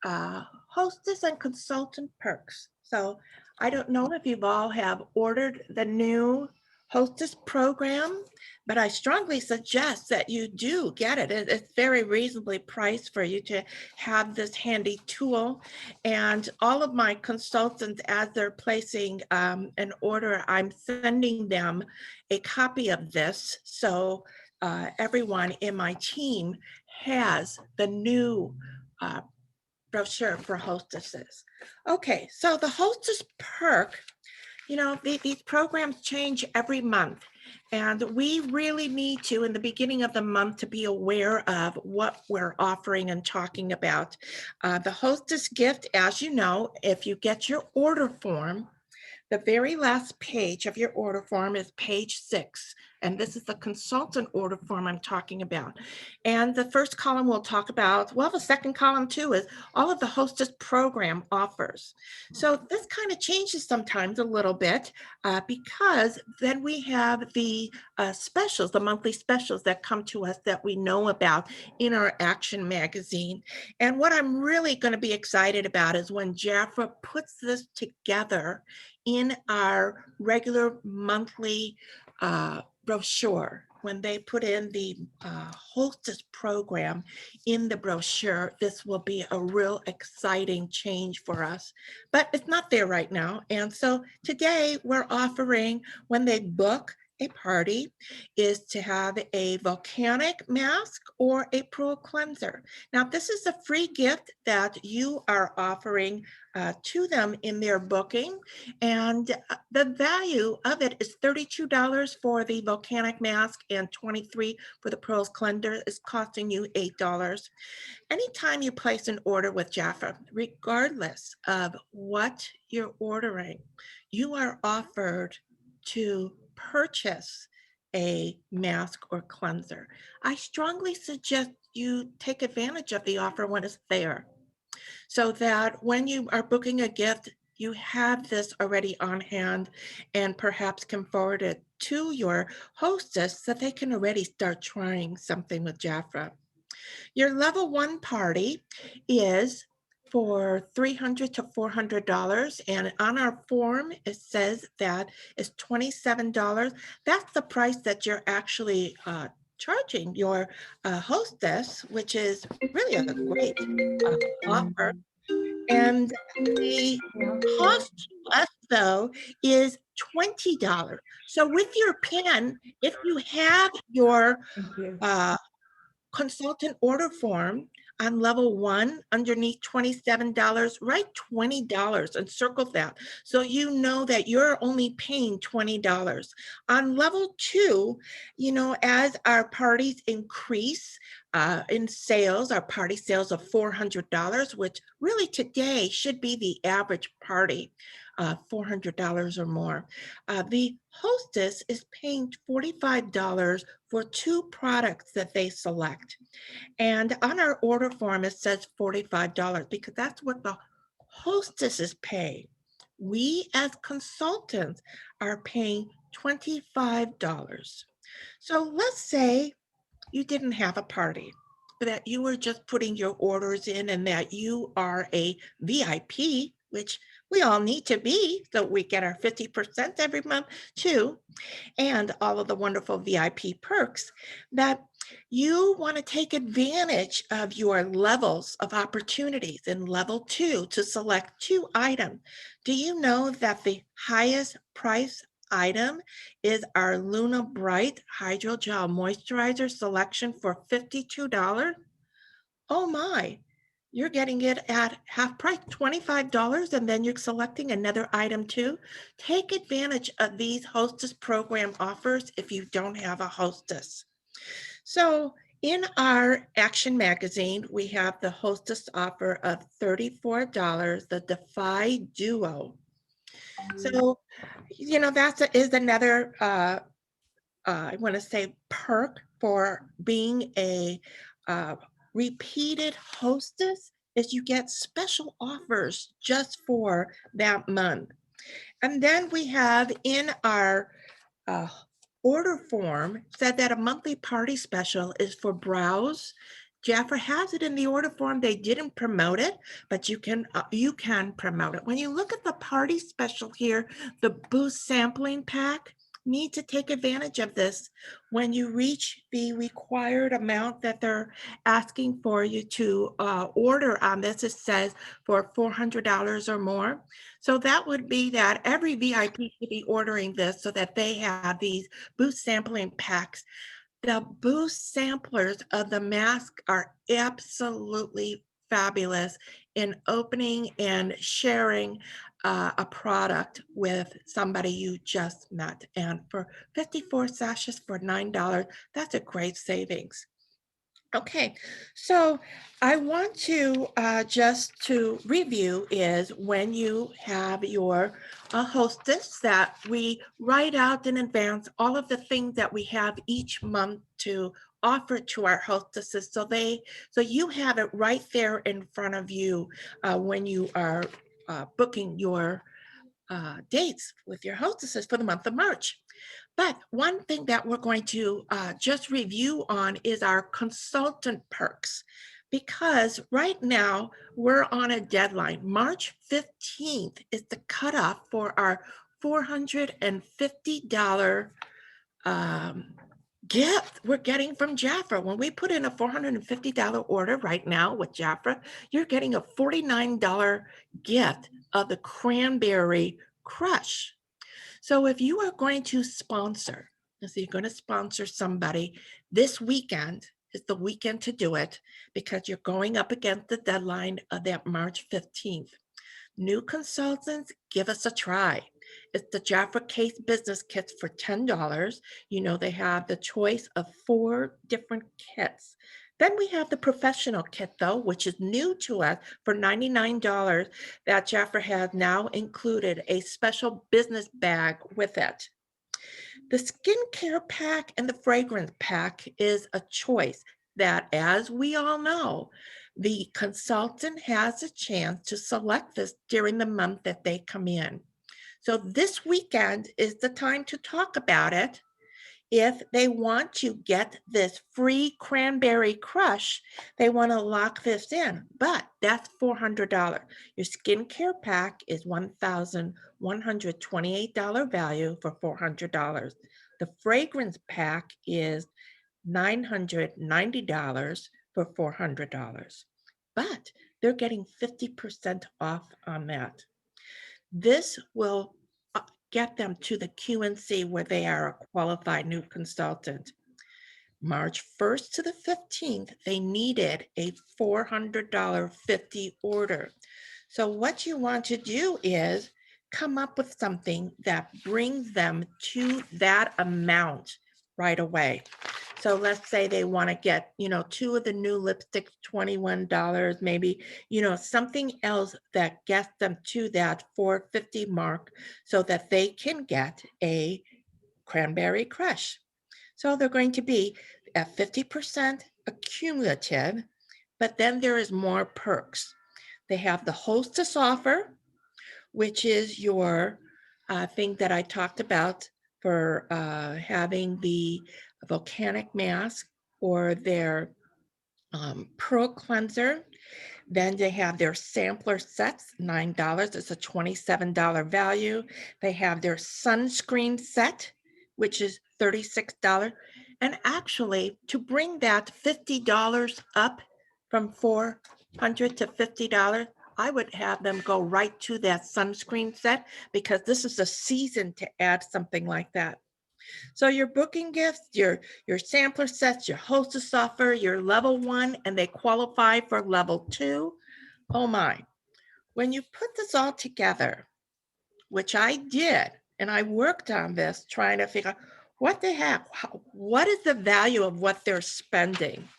Hostess and Consultant Perks. So I don't know if you've all have ordered the new Hostess program, but I strongly suggest that you do get it. It's very reasonably priced for you to have this handy tool. And all of my consultants, as they're placing an order, I'm sending them a copy of this. So everyone in my team has the new brochure for hostesses. Okay, so the hostess perk, you know, these programs change every month, and we really need to, in the beginning of the month, to be aware of what we're offering and talking about. The hostess gift, as you know, if you get your order form, the very last page of your order form is page 6. And this is the consultant order form I'm talking about. And the first column we'll talk about, well, the second column too, is all of the hostess program offers. So this kind of changes sometimes a little bit because then we have the specials, the monthly specials that come to us that we know about in our Action magazine. And what I'm really going to be excited about is when Jaffa puts this together in our regular monthly brochure. When they put in the hostess program in the brochure, this will be a real exciting change for us, but it's not there right now. And so today we're offering, when they book a party, is to have a volcanic mask or a pro cleanser. Now, this is a free gift that you are offering to them in their booking, and the value of it is $32 for the volcanic mask and $23 for the pro cleanser. Is costing you $8. Anytime you place an order with Jaffa, regardless of what you're ordering, you are offered to purchase a mask or cleanser. I strongly suggest you take advantage of the offer when it's there, so that when you are booking a gift, you have this already on hand and perhaps can forward it to your hostess so they can already start trying something with Jaffa. Your level 1 party is for $300 to $400, and on our form it says that it's $27. That's the price that you're actually charging your hostess, which is really a great offer. And the cost to us, though, is $20. So with your pen, if you have your consultant order form on level 1 underneath $27, write $20 and circle that, so you know that you're only paying $20. On level 2, you know, as our parties increase in sales, our party sales of $400, which really today should be the average party, $400 or more. The hostess is paying $45 for 2 products that they select. And on our order form, it says $45 because that's what the hostess is paying. We as consultants are paying $25. So let's say you didn't have a party, that you were just putting your orders in, and that you are a VIP, which we all need to be, so we get our 50% every month too, and all of the wonderful VIP perks, that you want to take advantage of your levels of opportunities in level 2 to select 2 items. Do you know that the highest price item is our Luna Bright Hydrogel Moisturizer selection for $52? Oh my, you're getting it at half price, $25, and then you're selecting another item too. Take advantage of these hostess program offers if you don't have a hostess. So in our Action magazine, we have the hostess offer of $34, the Defy Duo. So, you know, is another, I want to say, perk for being a repeated hostess, is you get special offers just for that month. And then we have in our order form said that a monthly party special is for brows. Jaffa has it in the order form. They didn't promote it, but you can promote it. When you look at the party special here, the Boost sampling pack, need to take advantage of this when you reach the required amount that they're asking for you to order on this. It says for $400 or more. So that would be that every VIP should be ordering this so that they have these booth sampling packs. The booth samplers of the mask are absolutely fabulous in opening and sharing a product with somebody you just met. And for 54 sachets for $9, that's a great savings. Okay, so I want to just to review is when you have your hostess that we write out in advance all of the things that we have each month to offer to our hostesses, so you have it right there in front of you when you are booking your dates with your hostesses for the month of March. But one thing that we're going to just review on is our consultant perks, because right now we're on a deadline. March 15th is the cutoff for our $450 gift we're getting from Jafra. When we put in a $450 order right now with Jafra, you're getting a $49 gift of the cranberry crush. So if you are going to sponsor, so you're going to sponsor somebody, this weekend is the weekend to do it because you're going up against the deadline of that March 15th. New consultants, give us a try. It's the Jafra Case Business Kits for $10. You know, they have the choice of 4 different kits. Then we have the professional kit, though, which is new to us for $99 that Jafra has now included a special business bag with it. The skincare pack and the fragrance pack is a choice that, as we all know, the consultant has a chance to select this during the month that they come in. So this weekend is the time to talk about it. If they want to get this free cranberry crush, they want to lock this in, but that's $400. Your skincare pack is $1,128 value for $400. The fragrance pack is $990 for $400, but they're getting 50% off on that. This will get them to the QNC where they are a qualified new consultant. March 1st to the 15th, they needed a $400 50 order. So what you want to do is come up with something that brings them to that amount right away. So let's say they want to get, 2 of the new lipsticks, $21, maybe, something else that gets them to that $450 mark so that they can get a cranberry crush. So they're going to be at 50% accumulative, but then there is more perks. They have the hostess offer, which is your thing that I talked about for having the volcanic mask or their pearl cleanser. Then they have their sampler sets, $9. It's a $27 value. They have their sunscreen set, which is $36. And actually, to bring that $50 up from $400 to $50, I would have them go right to that sunscreen set because this is a season to add something like that. So your booking gifts, your sampler sets, your hostess offer, your level 1, and they qualify for level 2. Oh my. When you put this all together, which I did, and I worked on this trying to figure out what they have, what is the value of what they're spending.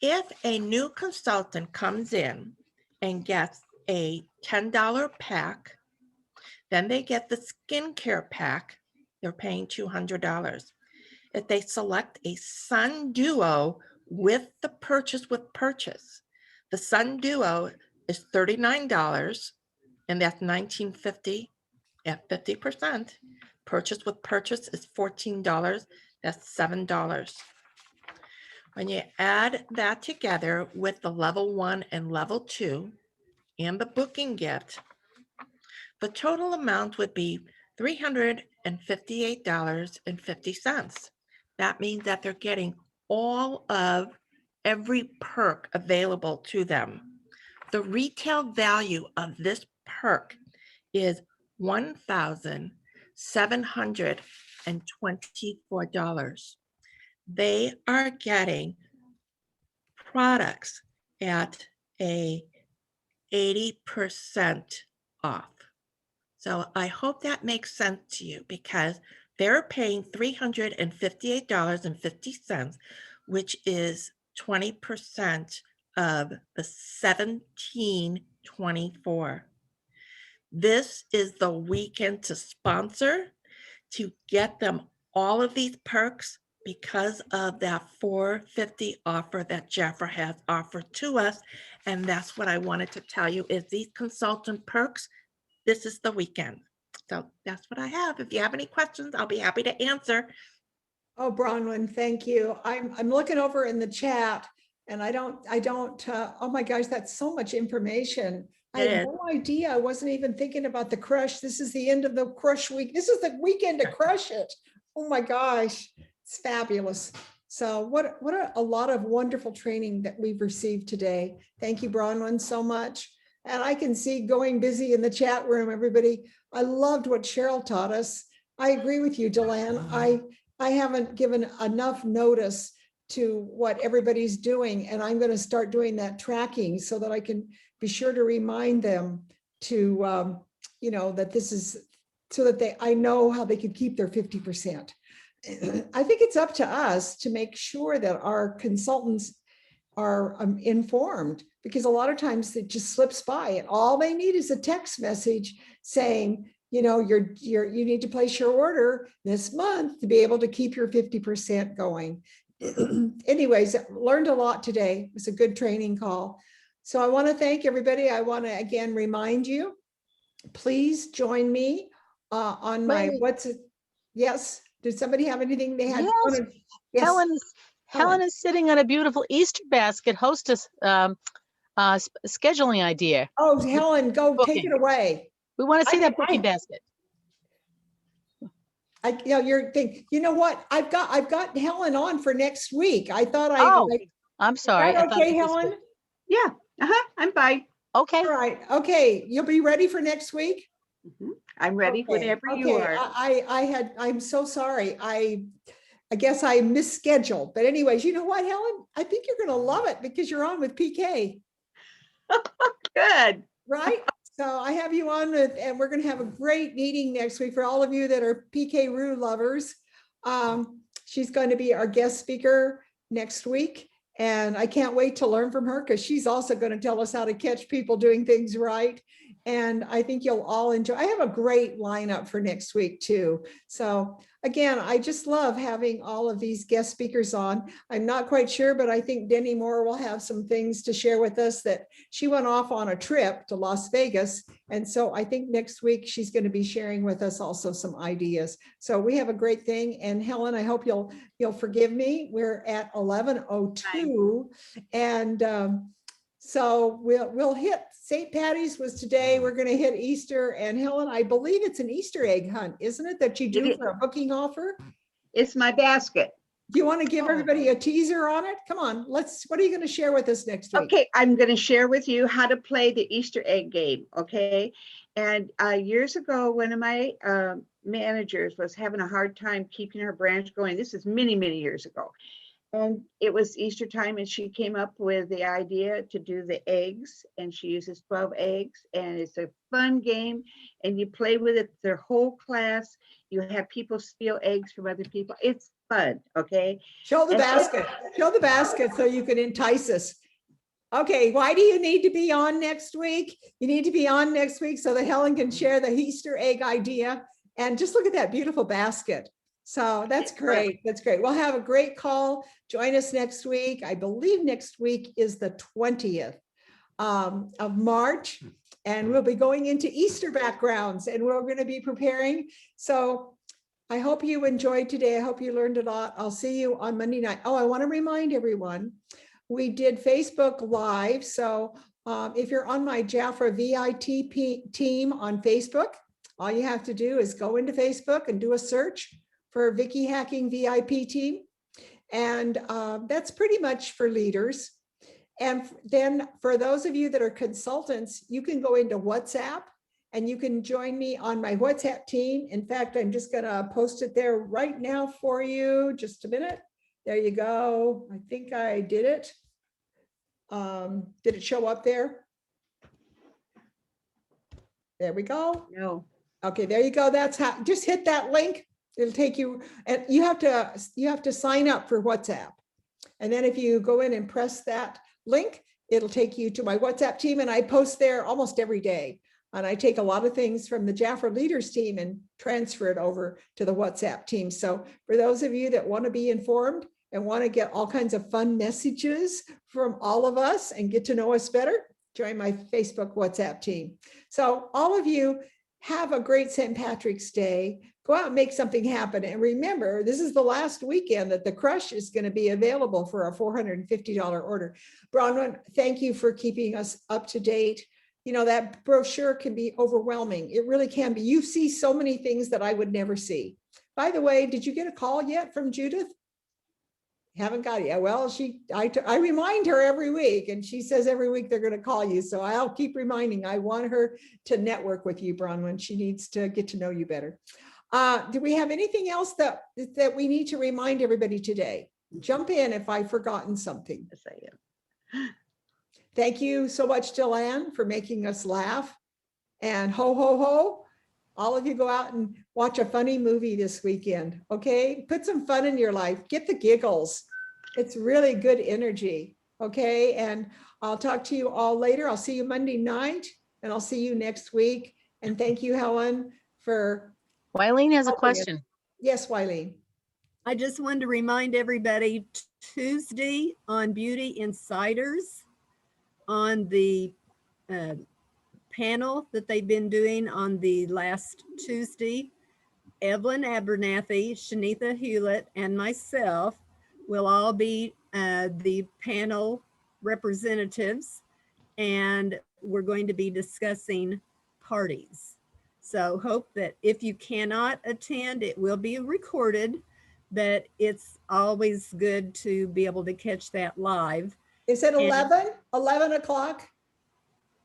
If a new consultant comes in and gets a $10 pack, then they get the skincare pack, they're paying $200. If they select a Sun Duo with the purchase, the Sun Duo is $39, and that's $19.50 at 50%. Purchase with purchase is $14, that's $7. When you add that together with the level 1 and level 2 and the booking gift, the total amount would be $358.50. That means that they're getting all of every perk available to them. The retail value of this perk is $1,724. They are getting products at a 80% off. So I hope that makes sense to you, because they're paying $358.50, which is 20% of the $1,724. This is the weekend to sponsor, to get them all of these perks because of that $450 offer that Jafra has offered to us. And that's what I wanted to tell you, is these consultant perks, this is the weekend. So that's what I have. If you have any questions, I'll be happy to answer. Oh, Bronwyn, thank you. I'm looking over in the chat and I don't, oh my gosh, that's so much information. I It had is. no idea. I wasn't even thinking about the crush. This is the end of the crush week. This is the weekend to crush it. Oh my gosh, it's fabulous. So what a lot of wonderful training that we've received today. Thank you, Bronwyn, so much. And I can see going busy in the chat room, everybody. I loved what Cheryl taught us. I agree with you, DeLan. I haven't given enough notice to what everybody's doing, and I'm going to start doing that tracking so that I can be sure to remind them to, that this is so that I know how they can keep their 50%. I think it's up to us to make sure that our consultants are informed, because a lot of times it just slips by and all they need is a text message saying, you need to place your order this month to be able to keep your 50% going. Anyways, learned a lot today. It was a good training call. So I want to thank everybody. I want to again remind you, please join me on my, yes, did somebody have anything they had? Yes. Yes. Helen is sitting on a beautiful Easter basket Hostess scheduling idea. Oh, Helen, go Booking. take it away. We want to see that booking basket. You're thinking, you know what? I've got Helen on for next week. I thought I'm sorry. Is that okay, Helen? Yeah, I'm fine. Okay. All right. Okay. You'll be ready for next week? I'm ready whenever you are. I'm so sorry. I guess I misscheduled. But anyways, you know what, Helen? I think you're going to love it because you're on with PK. Good. Right? So I have you on with, and we're going to have a great meeting next week for all of you that are PK Roo lovers. She's going to be our guest speaker next week. And I can't wait to learn from her because she's also going to tell us how to catch people doing things right. And I think you'll all enjoy. I have a great lineup for next week too. So again, I just love having all of these guest speakers on. I'm not quite sure, but I think Denny Moore will have some things to share with us, that she went off on a trip to Las Vegas. And so I think next week she's going to be sharing with us also some ideas. So we have a great thing. And Helen, I hope you'll forgive me. We're at 11:02 and so we'll hit St. Patty's was today. We're going to hit Easter. And Helen, I believe it's an Easter egg hunt, isn't it, that you do for a booking offer? It's my basket. Do you want to give everybody a teaser on it? Come on, what are you going to share with us next week? Okay, I'm going to share with you how to play the Easter egg game. Okay. And years ago, one of my managers was having a hard time keeping her branch going. This is many, many years ago. And it was Easter time, and she came up with the idea to do the eggs, and she uses 12 eggs, and it's a fun game, and you play with it their whole class. You have people steal eggs from other people. It's fun, okay? Show the basket. Show the basket so you can entice us. Okay, why do you need to be on next week? You need to be on next week so that Helen can share the Easter egg idea. And just look at that beautiful basket. So that's great. That's great. We'll have a great call. Join us next week. I believe next week is the 20th of March, and we'll be going into Easter backgrounds, and we're going to be preparing. So I hope you enjoyed today. I hope you learned a lot. I'll see you on Monday night. Oh, I want to remind everyone, we did Facebook Live. So if you're on my Jafra VIT team on Facebook, all you have to do is go into Facebook and do a search for Vicky Hacking VIP team. And that's pretty much for leaders. And then for those of you that are consultants, you can go into WhatsApp and you can join me on my WhatsApp team. In fact, I'm just gonna post it there right now for you. Just a minute. There you go. I think I did it. Did it show up there? There we go. No. Okay, there you go. That's how, just hit that link. It'll take you, and you have to sign up for WhatsApp. And then if you go in and press that link, it'll take you to my WhatsApp team, and I post there almost every day. And I take a lot of things from the Jaffa Leaders team and transfer it over to the WhatsApp team. So for those of you that want to be informed and want to get all kinds of fun messages from all of us and get to know us better, join my Facebook WhatsApp team. So all of you have a great St. Patrick's Day. Go out and make something happen. And remember, this is the last weekend that the crush is going to be available for a $450 order. Bronwyn, thank you for keeping us up to date. You know, that brochure can be overwhelming. It really can be. You see so many things that I would never see. By the way, did you get a call yet from Judith? Haven't got it yet. Well, I remind her every week, and she says every week they're going to call you. So I'll keep reminding. I want her to network with you, Bronwyn. She needs to get to know you better. Do we have anything else that we need to remind everybody today? Jump in if I've forgotten something. Yes, I am. Thank you so much, DeLan, for making us laugh. And ho, ho, ho. All of you go out and watch a funny movie this weekend, okay? Put some fun in your life. Get the giggles. It's really good energy, okay? And I'll talk to you all later. I'll see you Monday night, and I'll see you next week. And thank you, Helen, for... Wylene has a helping us. question. Yes, Wylene. I just wanted to remind everybody, Tuesday on Beauty Insiders, on the panel that they've been doing on the last Tuesday, Evelyn Abernathy, Shanitha Hewlett, and myself will all be the panel representatives, and we're going to be discussing parties. So hope that if you cannot attend, it will be recorded, but it's always good to be able to catch that live. Is it 11 o'clock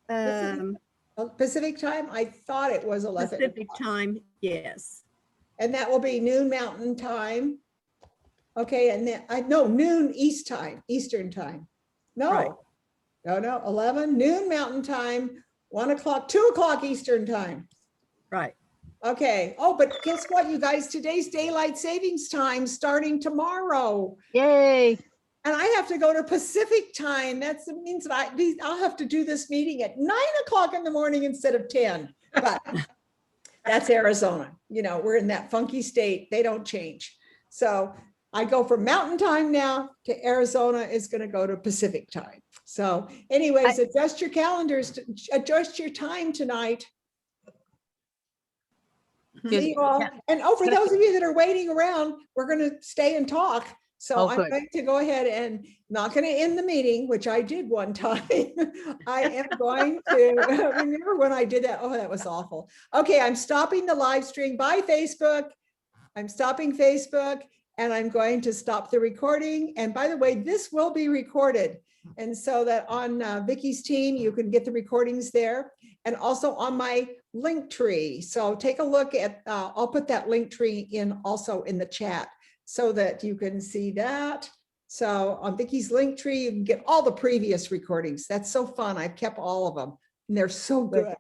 Um, Pacific time? I thought it was 11. Pacific time, yes. And that will be noon Mountain time. Okay, and then I know noon Eastern time. No, Right. no, 11 noon Mountain time, 1 o'clock, 2 o'clock Eastern time. Right. Okay. Oh, but guess what, you guys? Today's daylight savings time starting tomorrow. Yay. And I have to go to Pacific time. That means that I'll have to do this meeting at 9 o'clock in the morning instead of 10. But that's Arizona. You know, we're in that funky state. They don't change. So I go from Mountain time now to Arizona is going to go to Pacific time. So anyways, adjust your calendars, adjust your time tonight. See you all. And for those of you that are waiting around, we're going to stay and talk. So I'm going to go ahead and not going to end the meeting, which I did one time. I am going to remember when I did that. Oh, that was awful. Okay, I'm stopping the live stream. Bye, Facebook. I'm stopping Facebook, and I'm going to stop the recording. And by the way, this will be recorded. And so that on Vicky's team, you can get the recordings there, and also on my link tree. So take a look at, I'll put that link tree in also in the chat so that you can see that. So on Vicky's link tree, you can get all the previous recordings. That's so fun. I've kept all of them, and they're so good.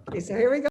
Okay, so here we go.